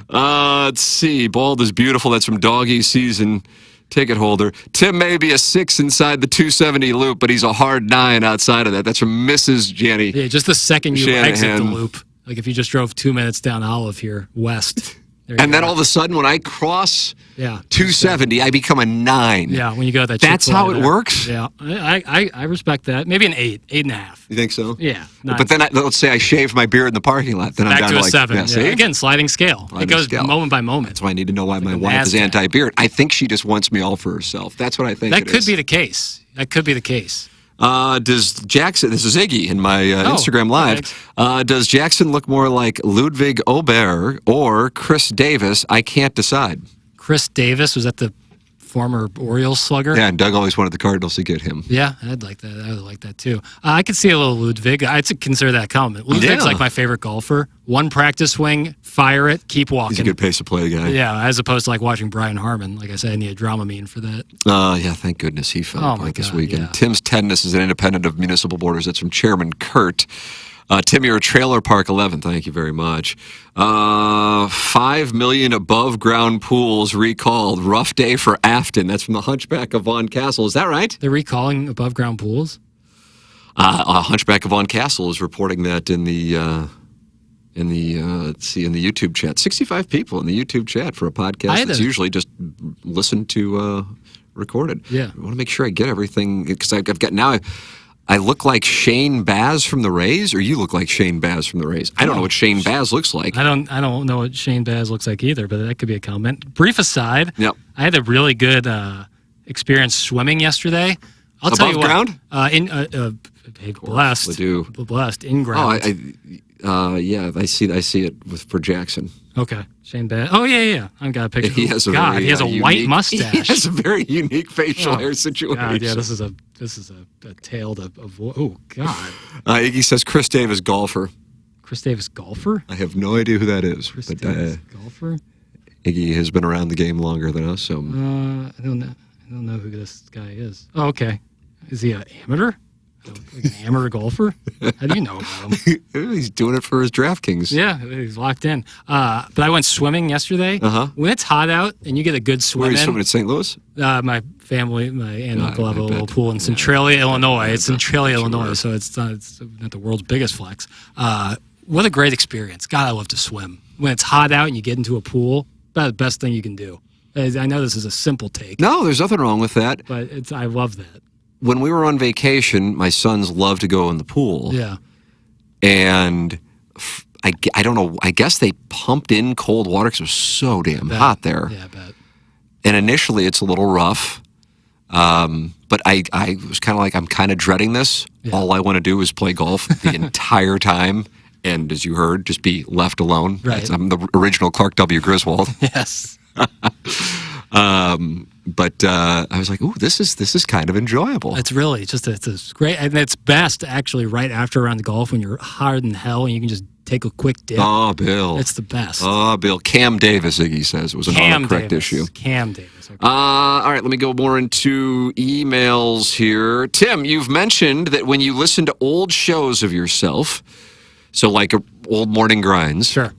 Let's see. Bald is beautiful. That's from Doggy Season ticket holder. Tim may be a 6 inside the 270 loop, but he's a hard 9 outside of that. That's from Mrs. Jenny. Yeah, just the second you Shanahan. exit the loop. Like if you just drove 2 minutes down Olive here west. And then all of a sudden, when I cross 270, I become a 9. Yeah, when you go to that That's how it works? Yeah, I respect that. Maybe an 8, 8.5. You think so? Yeah. 9. But then, let's say I shave my beard in the parking lot. Then Back I'm down to a like, 7. Yeah, see? Again, sliding scale. It goes moment by moment. That's why I need to know why my wife is anti-beard. I think she just wants me all for herself. That's what I think That could be the case. Does Jackson, this is Iggy in my Instagram Live, does Jackson look more like Ludwig Aubert or Chris Davis? I can't decide. Chris Davis, was that the former Orioles slugger? Yeah, and Doug always wanted the Cardinals to get him. Yeah, I'd like that. I would like that too. I could see a little Ludwig. I'd consider that a compliment. Ludwig's like my favorite golfer. One practice swing, fire it, keep walking. He's a good pace of play guy. Yeah, as opposed to like watching Brian Harmon. Like I said, I need a Dramamine for that. Yeah, thank goodness he fell apart this weekend. Yeah. Tim's Tenderness is an independent of municipal borders. That's from Chairman Kurt. Tim, you're a Trailer Park 11. Thank you very much. 5 million above ground pools recalled. Rough day for Afton. That's from the Hunchback of Von Castle. Is that right? They're recalling above ground pools? Hunchback of Von Castle is reporting that in the YouTube chat. 65 people in the YouTube chat for a podcast that's usually just listened to recorded. Yeah. I want to make sure I get everything because I've got now. I look like Shane Baz from the Rays, or you look like Shane Baz from the Rays. I don't know what Shane Baz looks like. I don't know what Shane Baz looks like either, but that could be a comment. Brief aside, I had a really good experience swimming yesterday. I'll tell you what. Above ground? Blessed in ground. I see it for Jackson. Okay, Shane Baz. Oh yeah. I've got a picture. He has a white mustache. He has a very unique facial hair situation. God, yeah, this is a tale of oh God. Iggy says Chris Davis golfer. Chris Davis golfer? I have no idea who that is. Chris But Davis golfer? Iggy has been around the game longer than us, so I don't know. I don't know who this guy is. Oh, okay. Is he an amateur? Like an amateur golfer? How do you know about him? he's doing it for his DraftKings. Yeah, he's locked in. But I went swimming yesterday. Uh-huh. When it's hot out and you get a good swim Where are you in, swimming at St. Louis? my family, my aunt and uncle have a I little bet. pool in Centralia, Illinois. It's Centralia, Sure. Illinois, so it's not the world's biggest flex. What a great experience. God, I love to swim. When it's hot out and you get into a pool, that's the best thing you can do. I know this is a simple take, No, there's nothing wrong with that. but I love that. When we were on vacation, my sons loved to go in the pool. Yeah. And I don't know, I guess they pumped in cold water because it was so damn hot there. Yeah, I bet. And initially it's a little rough. But I was kind of like, I'm kind of dreading this. Yeah. All I want to do is play golf the entire time. And as you heard, just be left alone. Right. I'm the original Clark W. Griswold. Yes. But I was like, ooh, this is kind of enjoyable. It's really it's great. And it's best actually right after a round of golf when you're hard in hell and you can just take a quick dip. Oh, Bill. It's the best. Oh, Bill. Cam Davis, Iggy says, was an autocorrect issue. Cam Davis. Okay. All right, let me go more into emails here. Tim, you've mentioned that when you listen to old shows of yourself, so like old morning grinds, Sure.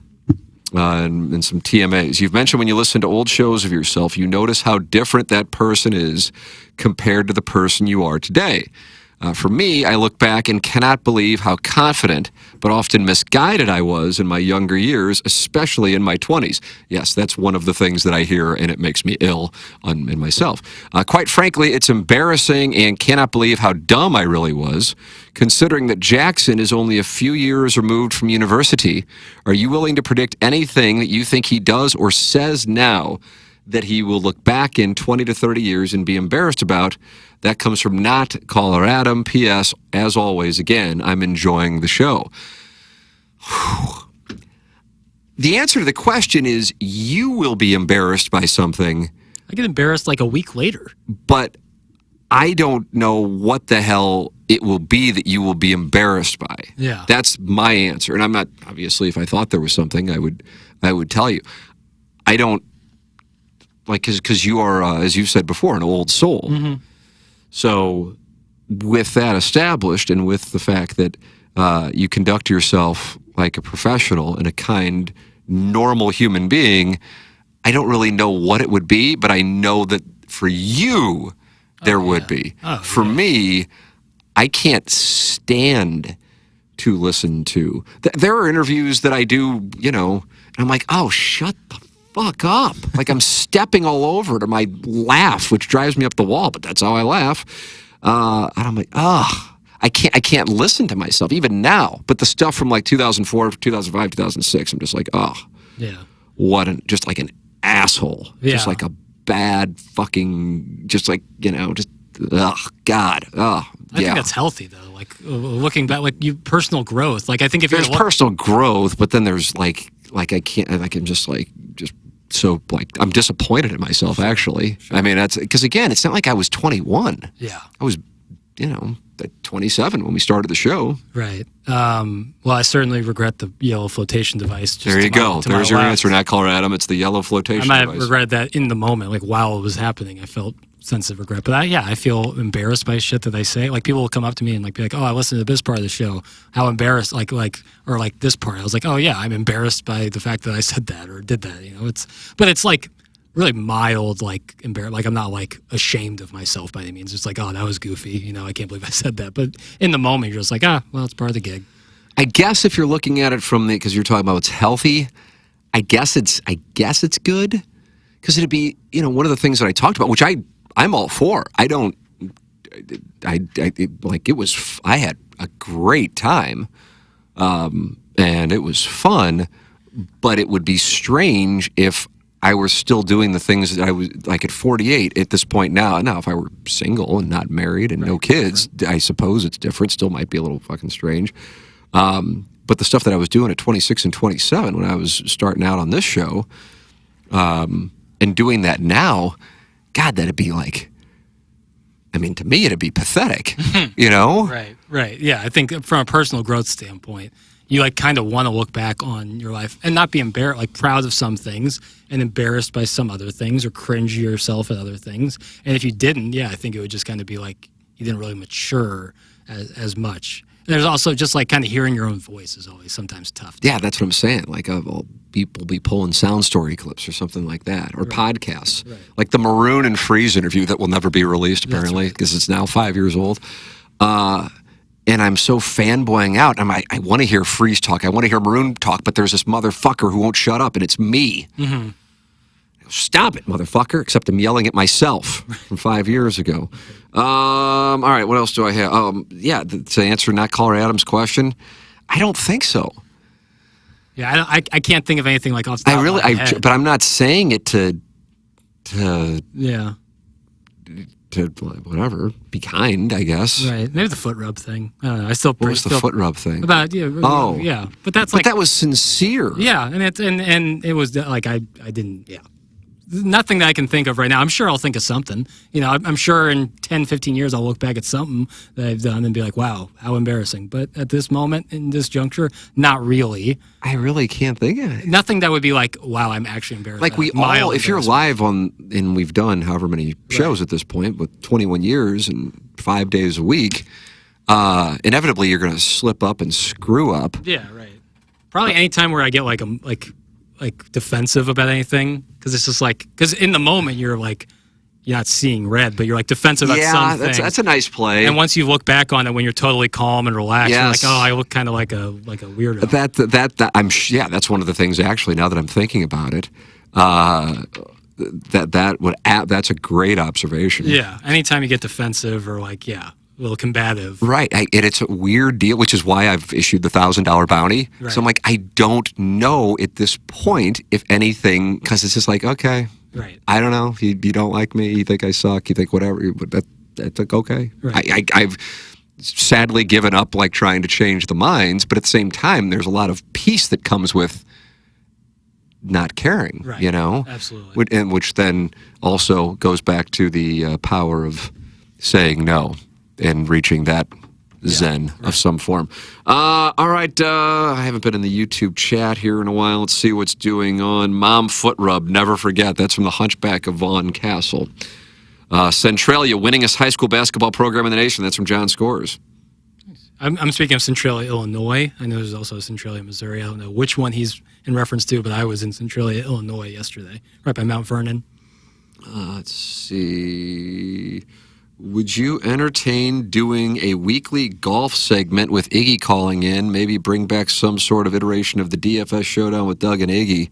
and some TMAs, you've mentioned when you listen to old shows of yourself, you notice how different that person is compared to the person you are today. For me, I look back and cannot believe how confident but often misguided I was in my younger years, especially in my 20s. Yes, that's one of the things that I hear, and it makes me ill in myself. Quite frankly, it's embarrassing and cannot believe how dumb I really was, considering that Jackson is only a few years removed from university. Are you willing to predict anything that you think he does or says now that he will look back in 20 to 30 years and be embarrassed about? That comes from Not Caller Adam. P.S. As always, again, I'm enjoying the show. Whew. The answer to the question is you will be embarrassed by something, I get embarrassed like a week later. but I don't know what the hell it will be that you will be embarrassed by. Yeah. That's my answer. And I'm not, obviously, if I thought there was something, I would tell you. I don't, like, because you are, as you've said before, an old soul. Mm-hmm. So with that established and with the fact that you conduct yourself like a professional and a kind, normal human being, I don't really know what it would be, but I know that for you, there would be. For me, I can't stand to listen to. There are interviews that I do, and I'm like, oh, shut the fuck up. Like I'm stepping all over it, or my laugh, which drives me up the wall, but that's how I laugh. And I'm like, I can't listen to myself even now. But the stuff from like 2004, 2005, 2006, I'm just like, Yeah. just like an asshole. Yeah. Just like a bad fucking, just like, God. I think that's healthy though. Like looking back, like personal growth. Like I think if There's you're personal growth, but then there's like I can't, like I'm just so like I'm disappointed in myself actually. Sure. I mean, that's because again, it's not like I was 21. Yeah. I was, 27 when we started the show. Right. Well, I certainly regret the yellow flotation device. Just There you go. There's your answer, Not Caller Adam. It's the yellow flotation I might device. have regretted that in the moment, like while it was happening. I felt sense of regret. But I feel embarrassed by shit that I say. Like people will come up to me and like be like, "Oh, I listened to this part of the show. How embarrassed!" Or like this part. I was like, "Oh yeah, I'm embarrassed by the fact that I said that or did that." It's like really mild, like embarrassed. Like I'm not like ashamed of myself by any means. It's like, "Oh, that was goofy." I can't believe I said that. But in the moment, you're just like, well, it's part of the gig. I guess if you're looking at it from because you're talking about what's healthy, I guess it's good because it'd be one of the things that I talked about, which I'm all for. I had a great time, and it was fun, but it would be strange if I were still doing the things that I was like at 48 at this point now. Now, if I were single and not married and no kids, I suppose it's different. Still might be a little fucking strange. But the stuff that I was doing at 26 and 27 when I was starting out on this show, and doing that now, God, that'd be like, to me, it'd be pathetic, Right. Yeah. I think from a personal growth standpoint, you like kind of want to look back on your life and not be embarrassed, like proud of some things and embarrassed by some other things, or cringe yourself at other things. And if you didn't, I think it would just kind of be like you didn't really mature as much. And there's also just like kind of hearing your own voice is always sometimes tough. Yeah, that's what I'm saying. Like people be pulling sound story clips or something like that, or podcasts, like the Maroon and Freeze interview that will never be released apparently because it's now 5 years old. And I'm so fanboying out. I want to hear Freeze talk. I want to hear Maroon talk, but there's this motherfucker who won't shut up, and it's me. Mm-hmm. Stop it, motherfucker. Except I'm yelling at myself from 5 years ago. All right, what else do I have? To answer not Caller Adams' question, I don't think so. Yeah, I can't think of anything like off the top of my head. But I'm not saying it to whatever, be kind, I guess. Right. Maybe the foot rub thing. I don't know. What was the foot rub thing? About yeah. But that's that was sincere. Yeah, and it was like I didn't nothing that I can think of right now. I'm sure I'll think of something. I'm sure in 10, 15 years I'll look back at something that I've done and be like, wow, how embarrassing. But at this moment, in this juncture, not really. I really can't think of it. Nothing that would be like, wow, I'm actually embarrassed. Like if you're live and we've done however many shows at this point with 21 years and 5 days a week, inevitably you're going to slip up and screw up. Yeah, right. Probably any time where I get like defensive about anything, because it's just like, because in the moment you're like, you're not seeing red, but you're like defensive about something. Yeah, that's a nice play. And once you look back on it, when you're totally calm and relaxed, you're like, oh, I look kind of like a weirdo. That's one of the things actually. Now that I'm thinking about it, that's a great observation. Yeah, anytime you get defensive or like, a little combative. Right, and it's a weird deal, which is why I've issued the $1,000 bounty. Right. So I'm like, I don't know at this point, if anything, because it's just like, okay, right. I don't know. You don't like me. You think I suck. You think whatever. But that's like, okay. Right. I've sadly given up like trying to change the minds, but at the same time, there's a lot of peace that comes with not caring. Right. Absolutely. And which then also goes back to the power of saying no and reaching that zen of some form. All right, I haven't been in the YouTube chat here in a while. Let's see what's doing on Mom Foot Rub. Never forget. That's from the Hunchback of Vaughan Castle. Centralia, winningest high school basketball program in the nation. That's from John Scores. I'm speaking of Centralia, Illinois. I know there's also Centralia, Missouri. I don't know which one he's in reference to, but I was in Centralia, Illinois yesterday, right by Mount Vernon. Let's see. Would you entertain doing a weekly golf segment with Iggy calling in? Maybe bring back some sort of iteration of the DFS Showdown with Doug and Iggy.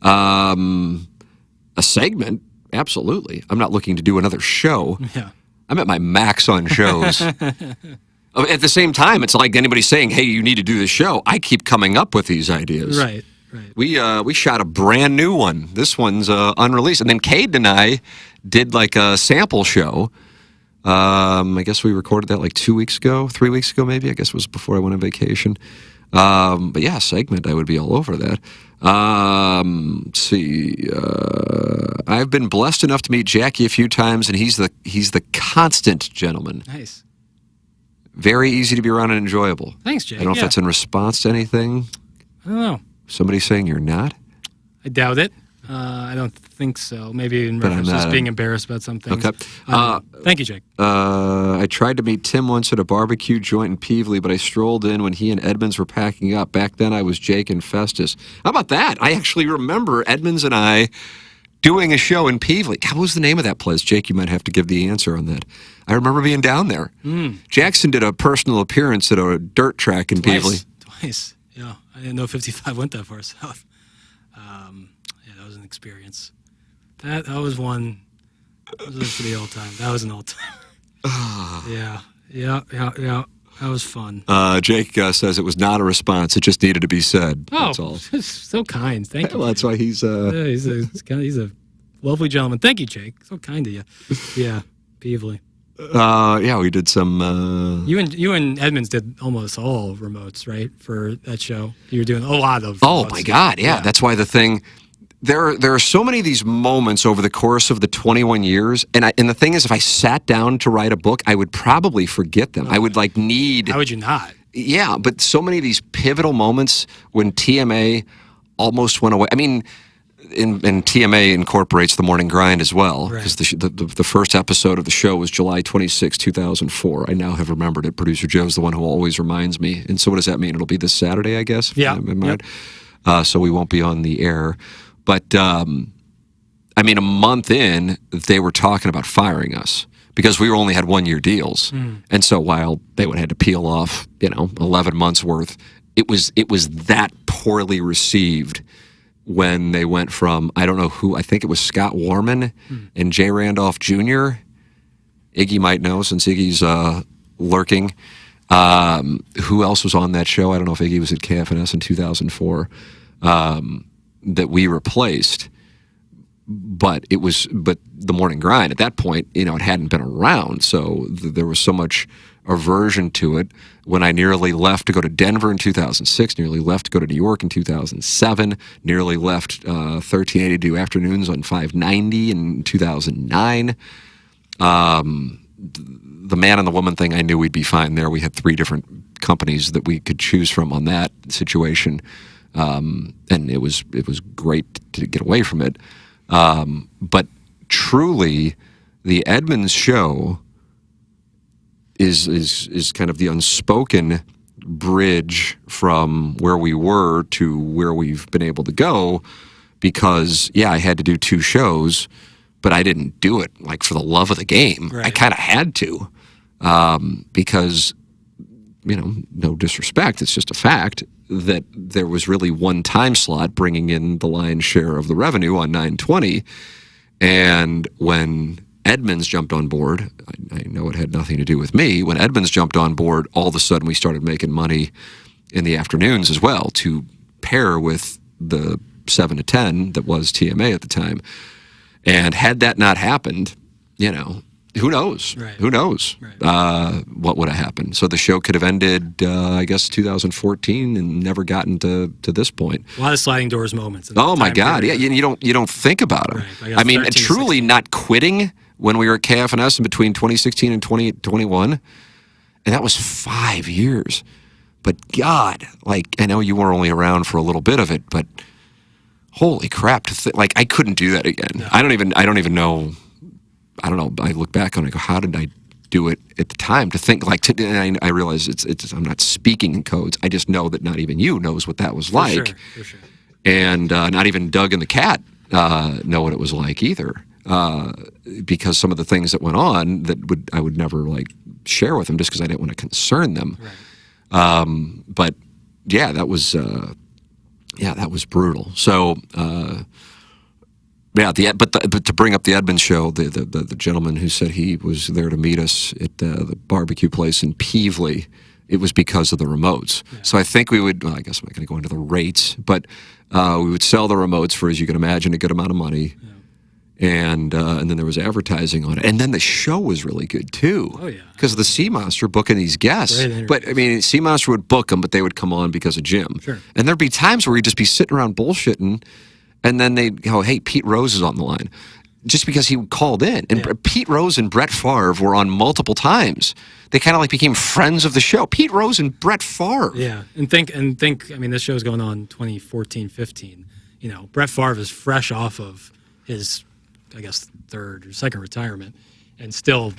A segment? Absolutely. I'm not looking to do another show. Yeah. I'm at my max on shows. At the same time, it's like anybody saying, hey, you need to do this show. I keep coming up with these ideas. Right. We shot a brand new one. This one's unreleased. And then Caden and I did like a sample show. I guess we recorded that like 3 weeks ago maybe. I guess it was before I went on vacation. But yeah, segment, I would be all over that. Let's see. I've been blessed enough to meet Jackie a few times, and he's the constant gentleman. Nice. Very easy to be around and enjoyable. Thanks, Jake. I don't know if that's in response to anything. I don't know. Somebody saying you're not? I doubt it. I don't think so. Maybe in reference to just being embarrassed about something. Okay. Thank you, Jake. I tried to meet Tim once at a barbecue joint in Peevely, but I strolled in when he and Edmonds were packing up. Back then, I was Jake and Festus. How about that? I actually remember Edmonds and I doing a show in Peevely. What was the name of that place? Jake, you might have to give the answer on that. I remember being down there. Jackson did a personal appearance at a dirt track in Peevely. Twice. Yeah. I didn't know 55 went that far south. That was an experience. That was one. That was for the old time. That was an old time. Yeah. That was fun. Jake says it was not a response. It just needed to be said. That's all. So kind. Thank you. Well, that's why he's. He's a lovely gentleman. Thank you, Jake. So kind of you. Yeah, Peevely. We did some. You and Edmonds did almost all remotes, right? For that show, you were doing a lot of. Oh remotes. my God! Yeah, that's why the thing. There are so many of these moments over the course of the 21 years, and the thing is, if I sat down to write a book, I would probably forget them. I would need. How would you not? Yeah, but so many of these pivotal moments when TMA almost went away. I mean, and TMA incorporates the morning grind as well, because the first episode of the show was July 26, 2004. I now have remembered it. Producer Joe's the one who always reminds me. And so what does that mean? It'll be this Saturday, I guess? Yeah. So we won't be on the air. But, I mean, a month in, they were talking about firing us, because we only had 1-year deals. And so while they would have had to peel off, 11 months worth, it was that poorly received when they went from, I don't know who, I think it was Scott Warman and Jay Randolph Jr. Iggy might know, since Iggy's lurking. Who else was on that show? I don't know if Iggy was at KFNS in 2004, that we replaced. But the morning grind at that point, it hadn't been around, so there was so much aversion to it. When I nearly left to go to Denver in 2006, nearly left to go to New York in 2007, nearly left 1380 to do afternoons on 590 in 2009. The man and the woman thing, I knew we'd be fine there. We had 3 different companies that we could choose from on that situation, and it was great to get away from it. But truly, the Edmonds show is kind of the unspoken bridge from where we were to where we've been able to go, because, I had to do 2 shows, but I didn't do it like for the love of the game. Right. I kind of had to, because, no disrespect, it's just a fact that there was really one time slot bringing in the lion's share of the revenue on 920. And when Edmonds jumped on board, I know it had nothing to do with me. When Edmonds jumped on board, all of a sudden we started making money in the afternoons as well, to pair with the 7 to 10 that was TMA at the time. And had that not happened, who knows? Right. Who knows what would have happened? So the show could have ended, I guess, 2014 and never gotten to this point. A lot of sliding doors moments. Oh my God! Period. Yeah, you don't think about them. Right. I mean, truly 16. Not quitting when we were at KFNS in between 2016 and 2021, and that was 5 years. But God, I know you were only around for a little bit of it, but holy crap! I couldn't do that again. No. I don't even know. I don't know. I look back and I go, how did I do it at the time? To think and I realize it's. I'm not speaking in codes. I just know that not even you knows what that was like. For sure. And not even Doug and the cat know what it was like either, because some of the things that went on that I would never share with them, just because I didn't want to concern them. Right. But that was brutal. So. But to bring up the Edmonds show, the gentleman who said he was there to meet us at the barbecue place in Peevely, it was because of the remotes. Yeah. So I think we would, I guess I'm not going to go into the rates, but we would sell the remotes for, as you can imagine, a good amount of money. Yeah. And then there was advertising on it. And then the show was really good, too. Oh, yeah. Because of the Sea Monster booking these guests. But, I mean, Sea Monster would book them, but they would come on because of Jim. Sure. And there'd be times where we'd just be sitting around bullshitting, and then they'd go, hey, Pete Rose is on the line, just because he called in. And Pete Rose and Brett Favre were on multiple times. They kind of became friends of the show. Pete Rose and Brett Favre. Yeah, and think. I mean, this show's going on 2014, 15. Brett Favre is fresh off of his, I guess, 3rd or 2nd retirement, and still,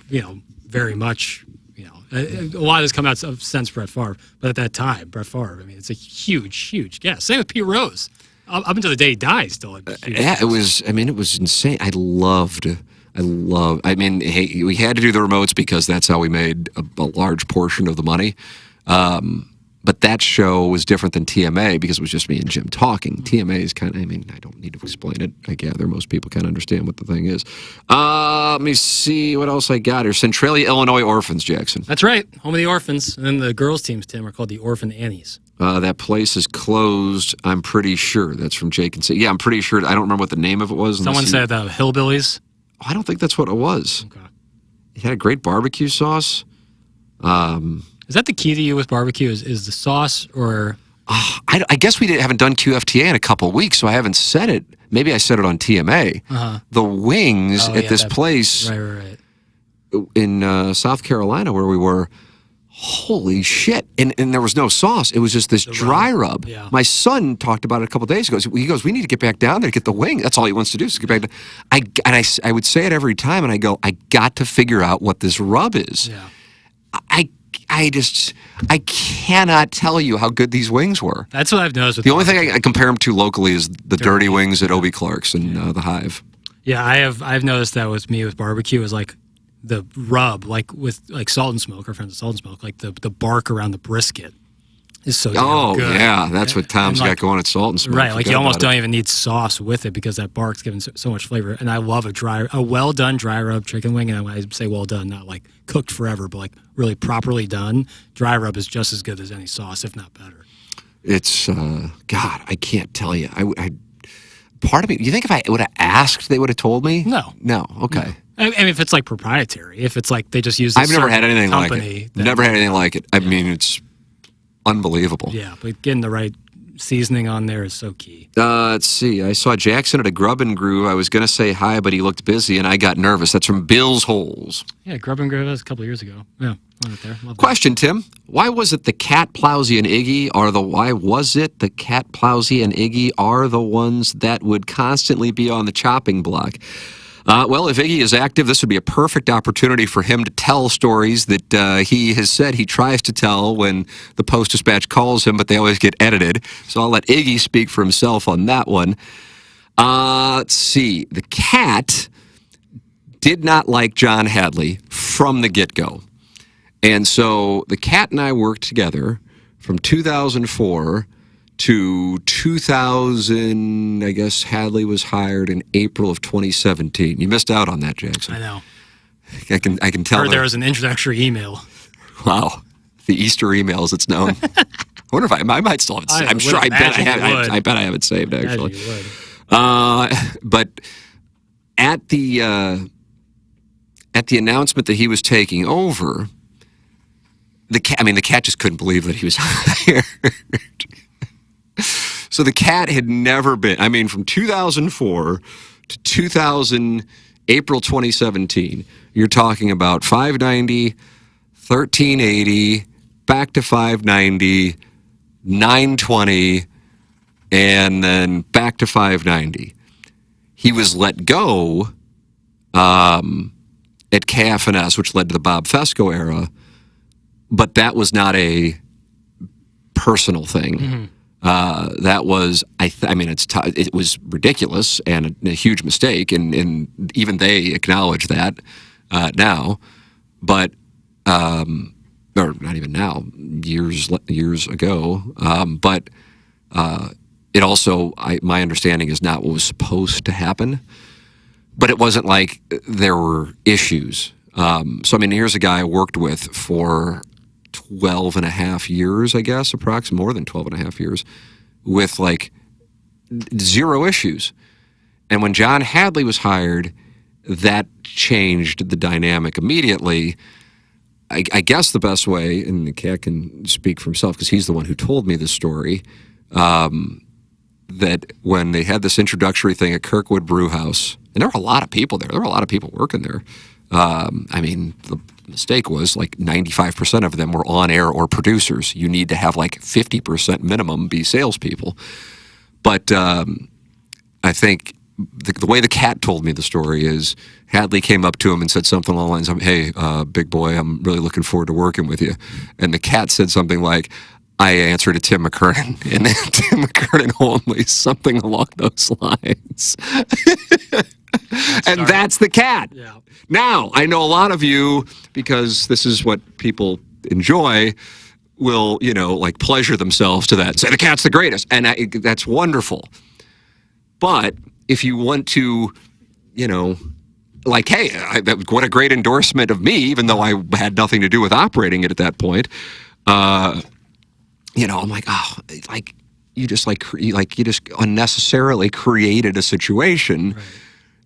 very much, a lot has come out since Brett Favre. But at that time, Brett Favre, I mean, it's a huge guest. Same with Pete Rose. Up until the day he died, still. It was. I mean, it was insane. I mean, hey, we had to do the remotes because that's how we made a large portion of the money. But that show was different than TMA because it was just me and Jim talking. TMA is kind of. I mean, I don't need to explain it. I gather most people kind of understand what the thing is. Let me see what else I got here. Centralia, Illinois Orphans, Jackson. That's right, home of the orphans, and then the girls' teams, Tim, are called the Orphan Annies. That place is closed, I'm pretty sure. That's from Jake and Say. Yeah, I'm pretty sure. I don't remember what the name of it was. Someone said the Hillbillies. Oh, I don't think that's what it was. Okay. It had a great barbecue sauce. Is that the key to you with barbecue? Is the sauce or? I guess we haven't done QFTA in a couple of weeks, so I haven't said it. Maybe I said it on TMA. Uh-huh. The wings at this place right. in South Carolina where we were. holy shit. And there was no sauce. It was just this dry rub. Yeah. My son talked about it a couple days ago. He goes, we need to get back down there to get the wing. That's all he wants to do is get back down. I would say it every time, and I go, I got to figure out what this rub is. Yeah. I cannot tell you how good these wings were. That's what I've noticed. With The only thing I compare them to locally is the dirty wings at Obie Clark's and the Hive. Yeah, I've noticed that with me with barbecue is like the rub, like with like Salt and Smoke, our friends at Salt and Smoke, like the bark around the brisket is so Oh good. yeah, that's what Tom's got going at Salt and Smoke. Right, like you almost don't even need sauce with it because that bark's giving so much flavor. And I love a well done dry rub chicken wing, and when I say well done, not like cooked forever, but like really properly done. Dry rub is just as good as any sauce, if not better. It's God, I can't tell you. I part of me. You think if I would have asked, they would have told me? No. Okay. No. I mean, if it's like proprietary, if it's like they just use. I've never had anything like it. Never had anything like it. I mean, it's unbelievable. Yeah, but getting the right seasoning on there is so key. Let's see. I saw Jackson at a Grub and Groove. I was going to say hi, but he looked busy, and I got nervous. That's from Bill's Holes. Yeah, Grub and Groove was a couple of years ago. Yeah, went there. Love Question, Tim. Why was it the Cat, Plowsy, and Iggy are the ones that would constantly be on the chopping block? Well, if Iggy is active, this would be a perfect opportunity for him to tell stories that he has said he tries to tell when the Post-Dispatch calls him, but they always get edited. So I'll let Iggy speak for himself on that one. Let's see. The Cat did not like John Hadley from the get-go. And so the Cat and I worked together from 2004 to 2000, I guess Hadley was hired in April of 2017. You missed out on that, Jackson. I know. I can tell. There was an introductory email. Wow. The Easter email, as it's known. I wonder if I might still have it saved. I'm sure. I bet I have it saved, actually. But at the announcement that he was taking over, the Cat just couldn't believe that he was hired. So the Cat had never been, from 2004 to April 2017, you're talking about 590, 1380, back to 590, 920, and then back to 590. He was let go at KFNS, which led to the Bob Fesco era, but that was not a personal thing. Mm-hmm. That was, it was ridiculous and a huge mistake, and even they acknowledge that now, but or not even now, years ago. But it also, my understanding is not what was supposed to happen. But it wasn't like there were issues. Here's a guy I worked with for 12 and a half years, I guess, approximately more than 12 and a half years, with like zero issues. And when John Hadley was hired, that changed the dynamic immediately. I guess the best way, and the Cat can speak for himself because he's the one who told me the story, that when they had this introductory thing at Kirkwood Brewhouse, and there were a lot of people there. There were a lot of people working there. The mistake was like 95% of them were on air or producers. You need to have like 50% minimum be salespeople. But I think the way the Cat told me the story is Hadley came up to him and said something along the lines of, "Hey, big boy, I'm really looking forward to working with you." And the Cat said something like, "I answer to Tim McKernan," and then Tim McKernan only, something along those lines. And that's the Cat. Yeah. Now, I know a lot of you, because this is what people enjoy, will, like pleasure themselves to that. Say the Cat's the greatest. And that's wonderful. But if you want to, like, hey, what a great endorsement of me, even though I had nothing to do with operating it at that point. I'm like, oh, like you just unnecessarily created a situation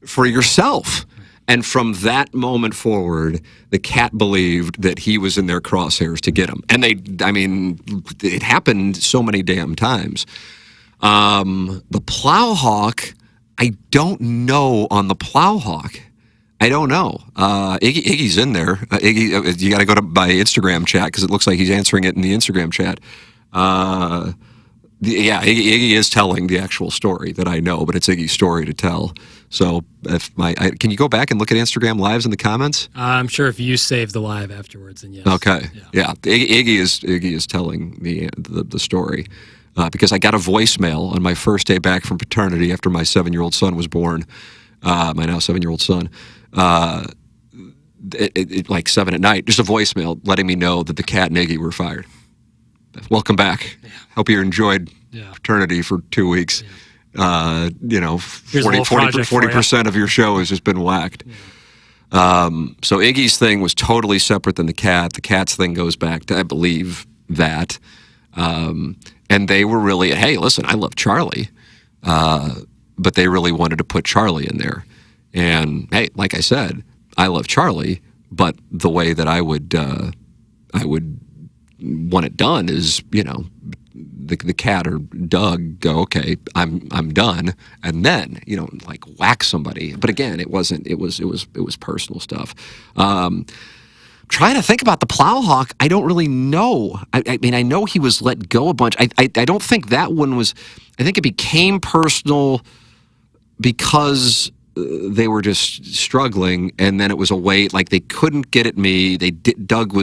for yourself. And from that moment forward, the Cat believed that he was in their crosshairs to get him. And it happened so many damn times. The Plowhawk, I don't know on the Plowhawk. I don't know. Iggy's in there. Iggy, you got to go to my Instagram chat because it looks like he's answering it in the Instagram chat. Yeah, Iggy is telling the actual story that I know, but it's Iggy's story to tell. So can you go back and look at Instagram Lives in the comments? I'm sure if you save the live afterwards, then yes. Okay. Yeah. Iggy is telling the story because I got a voicemail on my first day back from paternity after my 7-year-old son was born. My now 7-year-old son. Like 7 at night, just a voicemail letting me know that the cat and Iggy were fired. Welcome back. Yeah. Hope you enjoyed paternity for 2 weeks. Yeah. 40% of your show has just been whacked. Yeah. So Iggy's thing was totally separate than the cat. The cat's thing goes back to, I believe, that. And they were really, hey, listen, I love Charlie. But they really wanted to put Charlie in there. And hey, like I said, I love Charlie, but the way that I would want it done is, the cat or Doug go, okay, I'm done, and then like whack somebody. But again, it was personal stuff. Trying to think about the Plowhawk, I don't really know. I mean, I know he was let go a bunch. I don't think that one was. I think it became personal because they were just struggling, and then it was a way, like they couldn't get at me. Doug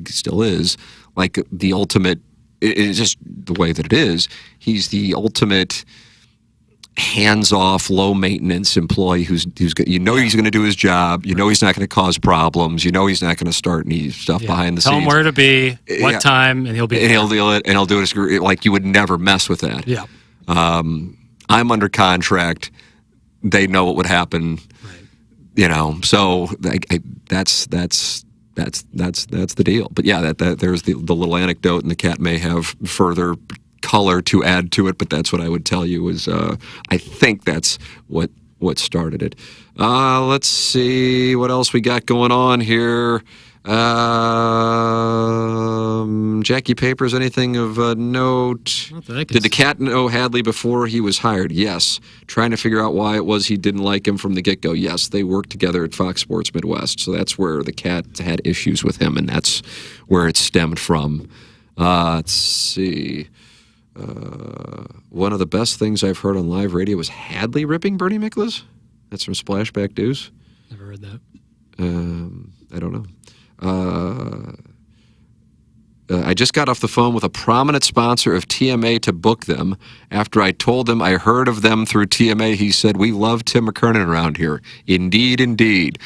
still is, like the ultimate, it's just the way that it is. He's the ultimate hands-off, low-maintenance employee who's he's going to do his job. He's not going to cause problems. He's not going to start any stuff behind the scenes. Tell him where to be, what time, and he'll be there. And he'll deal it, and he'll do it like you would never mess with that. Yeah. I'm under contract. They know what would happen, right. So that's the deal. But yeah, that there's the little anecdote, and the cat may have further color to add to it, but that's what I would tell you is I think that's what started it. Let's see what else we got going on here. Jackie Papers, anything of note? Did the cat know Hadley before he was hired? Yes. Trying to figure out why it was he didn't like him from the get-go. Yes, they worked together at Fox Sports Midwest, so that's where the cat had issues with him, and that's where it stemmed from. Let's see. One of the best things I've heard on live radio was Hadley ripping Bernie Miklasz. That's from Splashback News. Never heard that. I don't know. I just got off the phone with a prominent sponsor of TMA to book them. After I told him I heard of them through TMA, he said, "We love Tim McKernan around here." Indeed, indeed.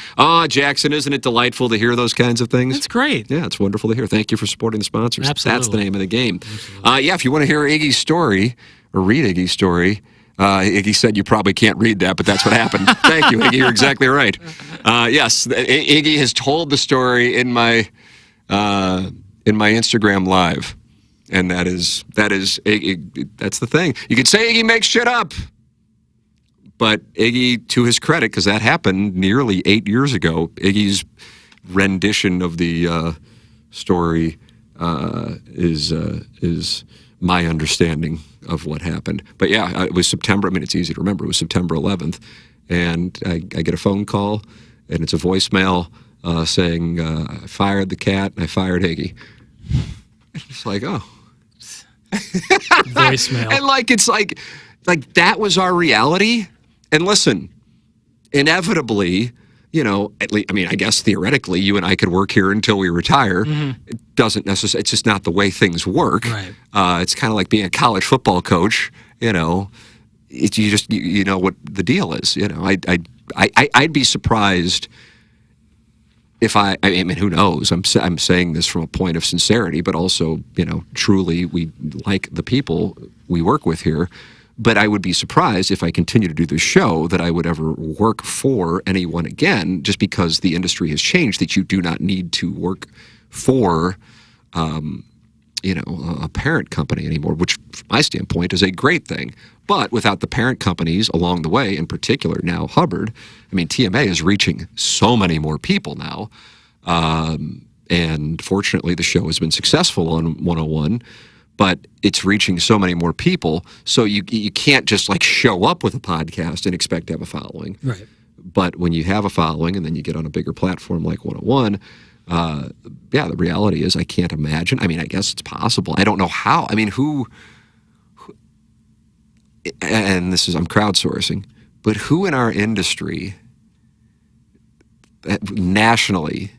Jackson, isn't it delightful to hear those kinds of things? It's great. Yeah, it's wonderful to hear. Thank you for supporting the sponsors. Absolutely. That's the name of the game. Yeah, if you want to hear Iggy's story or read Iggy's story, Iggy said you probably can't read that, but that's what happened. Thank you, Iggy. You're exactly right. Yes, Iggy has told the story in my Instagram Live, and that's the thing. You could say Iggy makes shit up, but Iggy, to his credit, because that happened nearly 8 years ago, Iggy's rendition of the story is my understanding of what happened. But yeah, it was September. I mean, it's easy to remember. It was September 11th, and I get a phone call, and it's a voicemail saying, I fired the cat, and I fired Iggy. It's like, oh. Voicemail. And it's like that was our reality. And listen, inevitably, at least, I mean, I guess theoretically, you and I could work here until we retire. Mm-hmm. It doesn't necessarily, it's just not the way things work. Right. It's kind of like being a college football coach, you know what the deal is. I'd be surprised if I mean, who knows? I'm saying this from a point of sincerity, but also, truly we like the people we work with here. But I would be surprised if I continue to do this show that I would ever work for anyone again, just because the industry has changed, that you do not need to work for, a parent company anymore, which from my standpoint is a great thing. But without the parent companies along the way, in particular now Hubbard, I mean, TMA is reaching so many more people now. And fortunately, the show has been successful on 101. But it's reaching so many more people, so you can't just show up with a podcast and expect to have a following. Right. But when you have a following and then you get on a bigger platform like 101, the reality is I can't imagine. I mean, I guess it's possible. I don't know how. I mean, who and this is, I'm crowdsourcing, but who in our industry nationally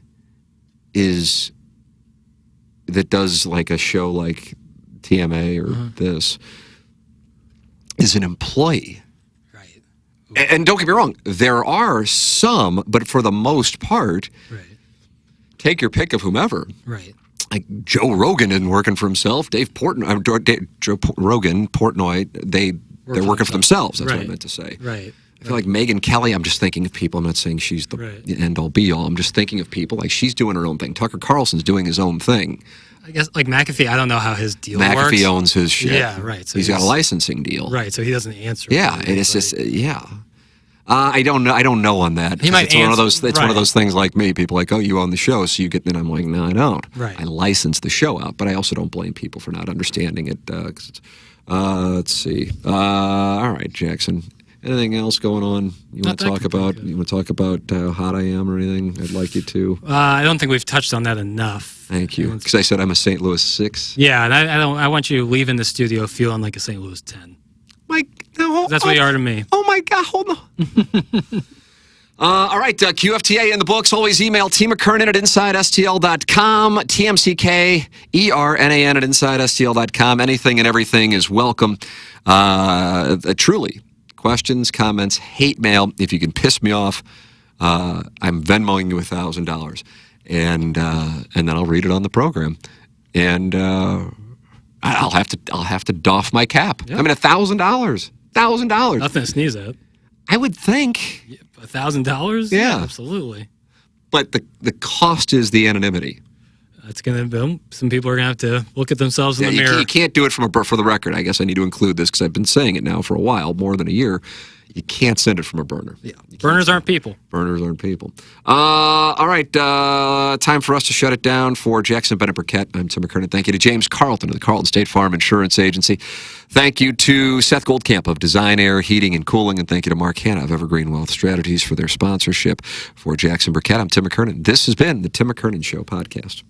that does like a show like TMA or this is an employee? Right. And don't get me wrong, there are some, but for the most part, take your pick of whomever. Right. Like Joe Rogan isn't working for himself. Joe Rogan, Portnoy, they're working for themselves. That's what I meant to say. Right. I feel like Megyn Kelly, I'm just thinking of people. I'm not saying she's the end-all, be-all. I'm just thinking of people. Like, she's doing her own thing. Tucker Carlson's doing his own thing. I guess, like McAfee, I don't know how his deal works. McAfee owns his shit. Yeah, right. So he's got a licensing deal. Right, so he doesn't answer. Yeah, and it's just, I don't know on that. He might it's one of those. It's one of those things like me. People are like, oh, you own the show, so you get. And I'm like, no, I don't. Right. I license the show out, but I also don't blame people for not understanding it. Let's see. All right, Jackson. Anything else going on you want to talk about? You want to talk about how hot I am or anything? I'd like you to. I don't think we've touched on that enough. Thank you. Because I said I'm a St. Louis 6. Yeah, and I want you leaving the studio feeling like a St. Louis 10. That's what you are to me. Oh my God! Hold on. All right, QFTA in the books. Always email T. McKernan at InsideSTL.com, TMCKERNAN at InsideSTL.com. Anything and everything is welcome. Truly. Questions, comments, hate mail. If you can piss me off, I'm Venmoing you $1,000, and then I'll read it on the program, and I'll have to doff my cap. Yep. I mean, $1,000. Nothing to sneeze at. I would think $1,000. Yeah, absolutely. But the cost is the anonymity. That's gonna be, some people are gonna have to look at themselves in the mirror. You can't do it for the record. I guess I need to include this because I've been saying it now for a while, more than a year. You can't send it from a burner. Yeah, burners aren't people. Burners aren't people. All right, time for us to shut it down. For Jackson Bennett Burkett, I'm Tim McKernan. Thank you to James Carlton of the Carlton State Farm Insurance Agency. Thank you to Seth Goldcamp of Design Air Heating and Cooling, and thank you to Mark Hanna of Evergreen Wealth Strategies for their sponsorship. For Jackson Burkett, I'm Tim McKernan. This has been the Tim McKernan Show podcast.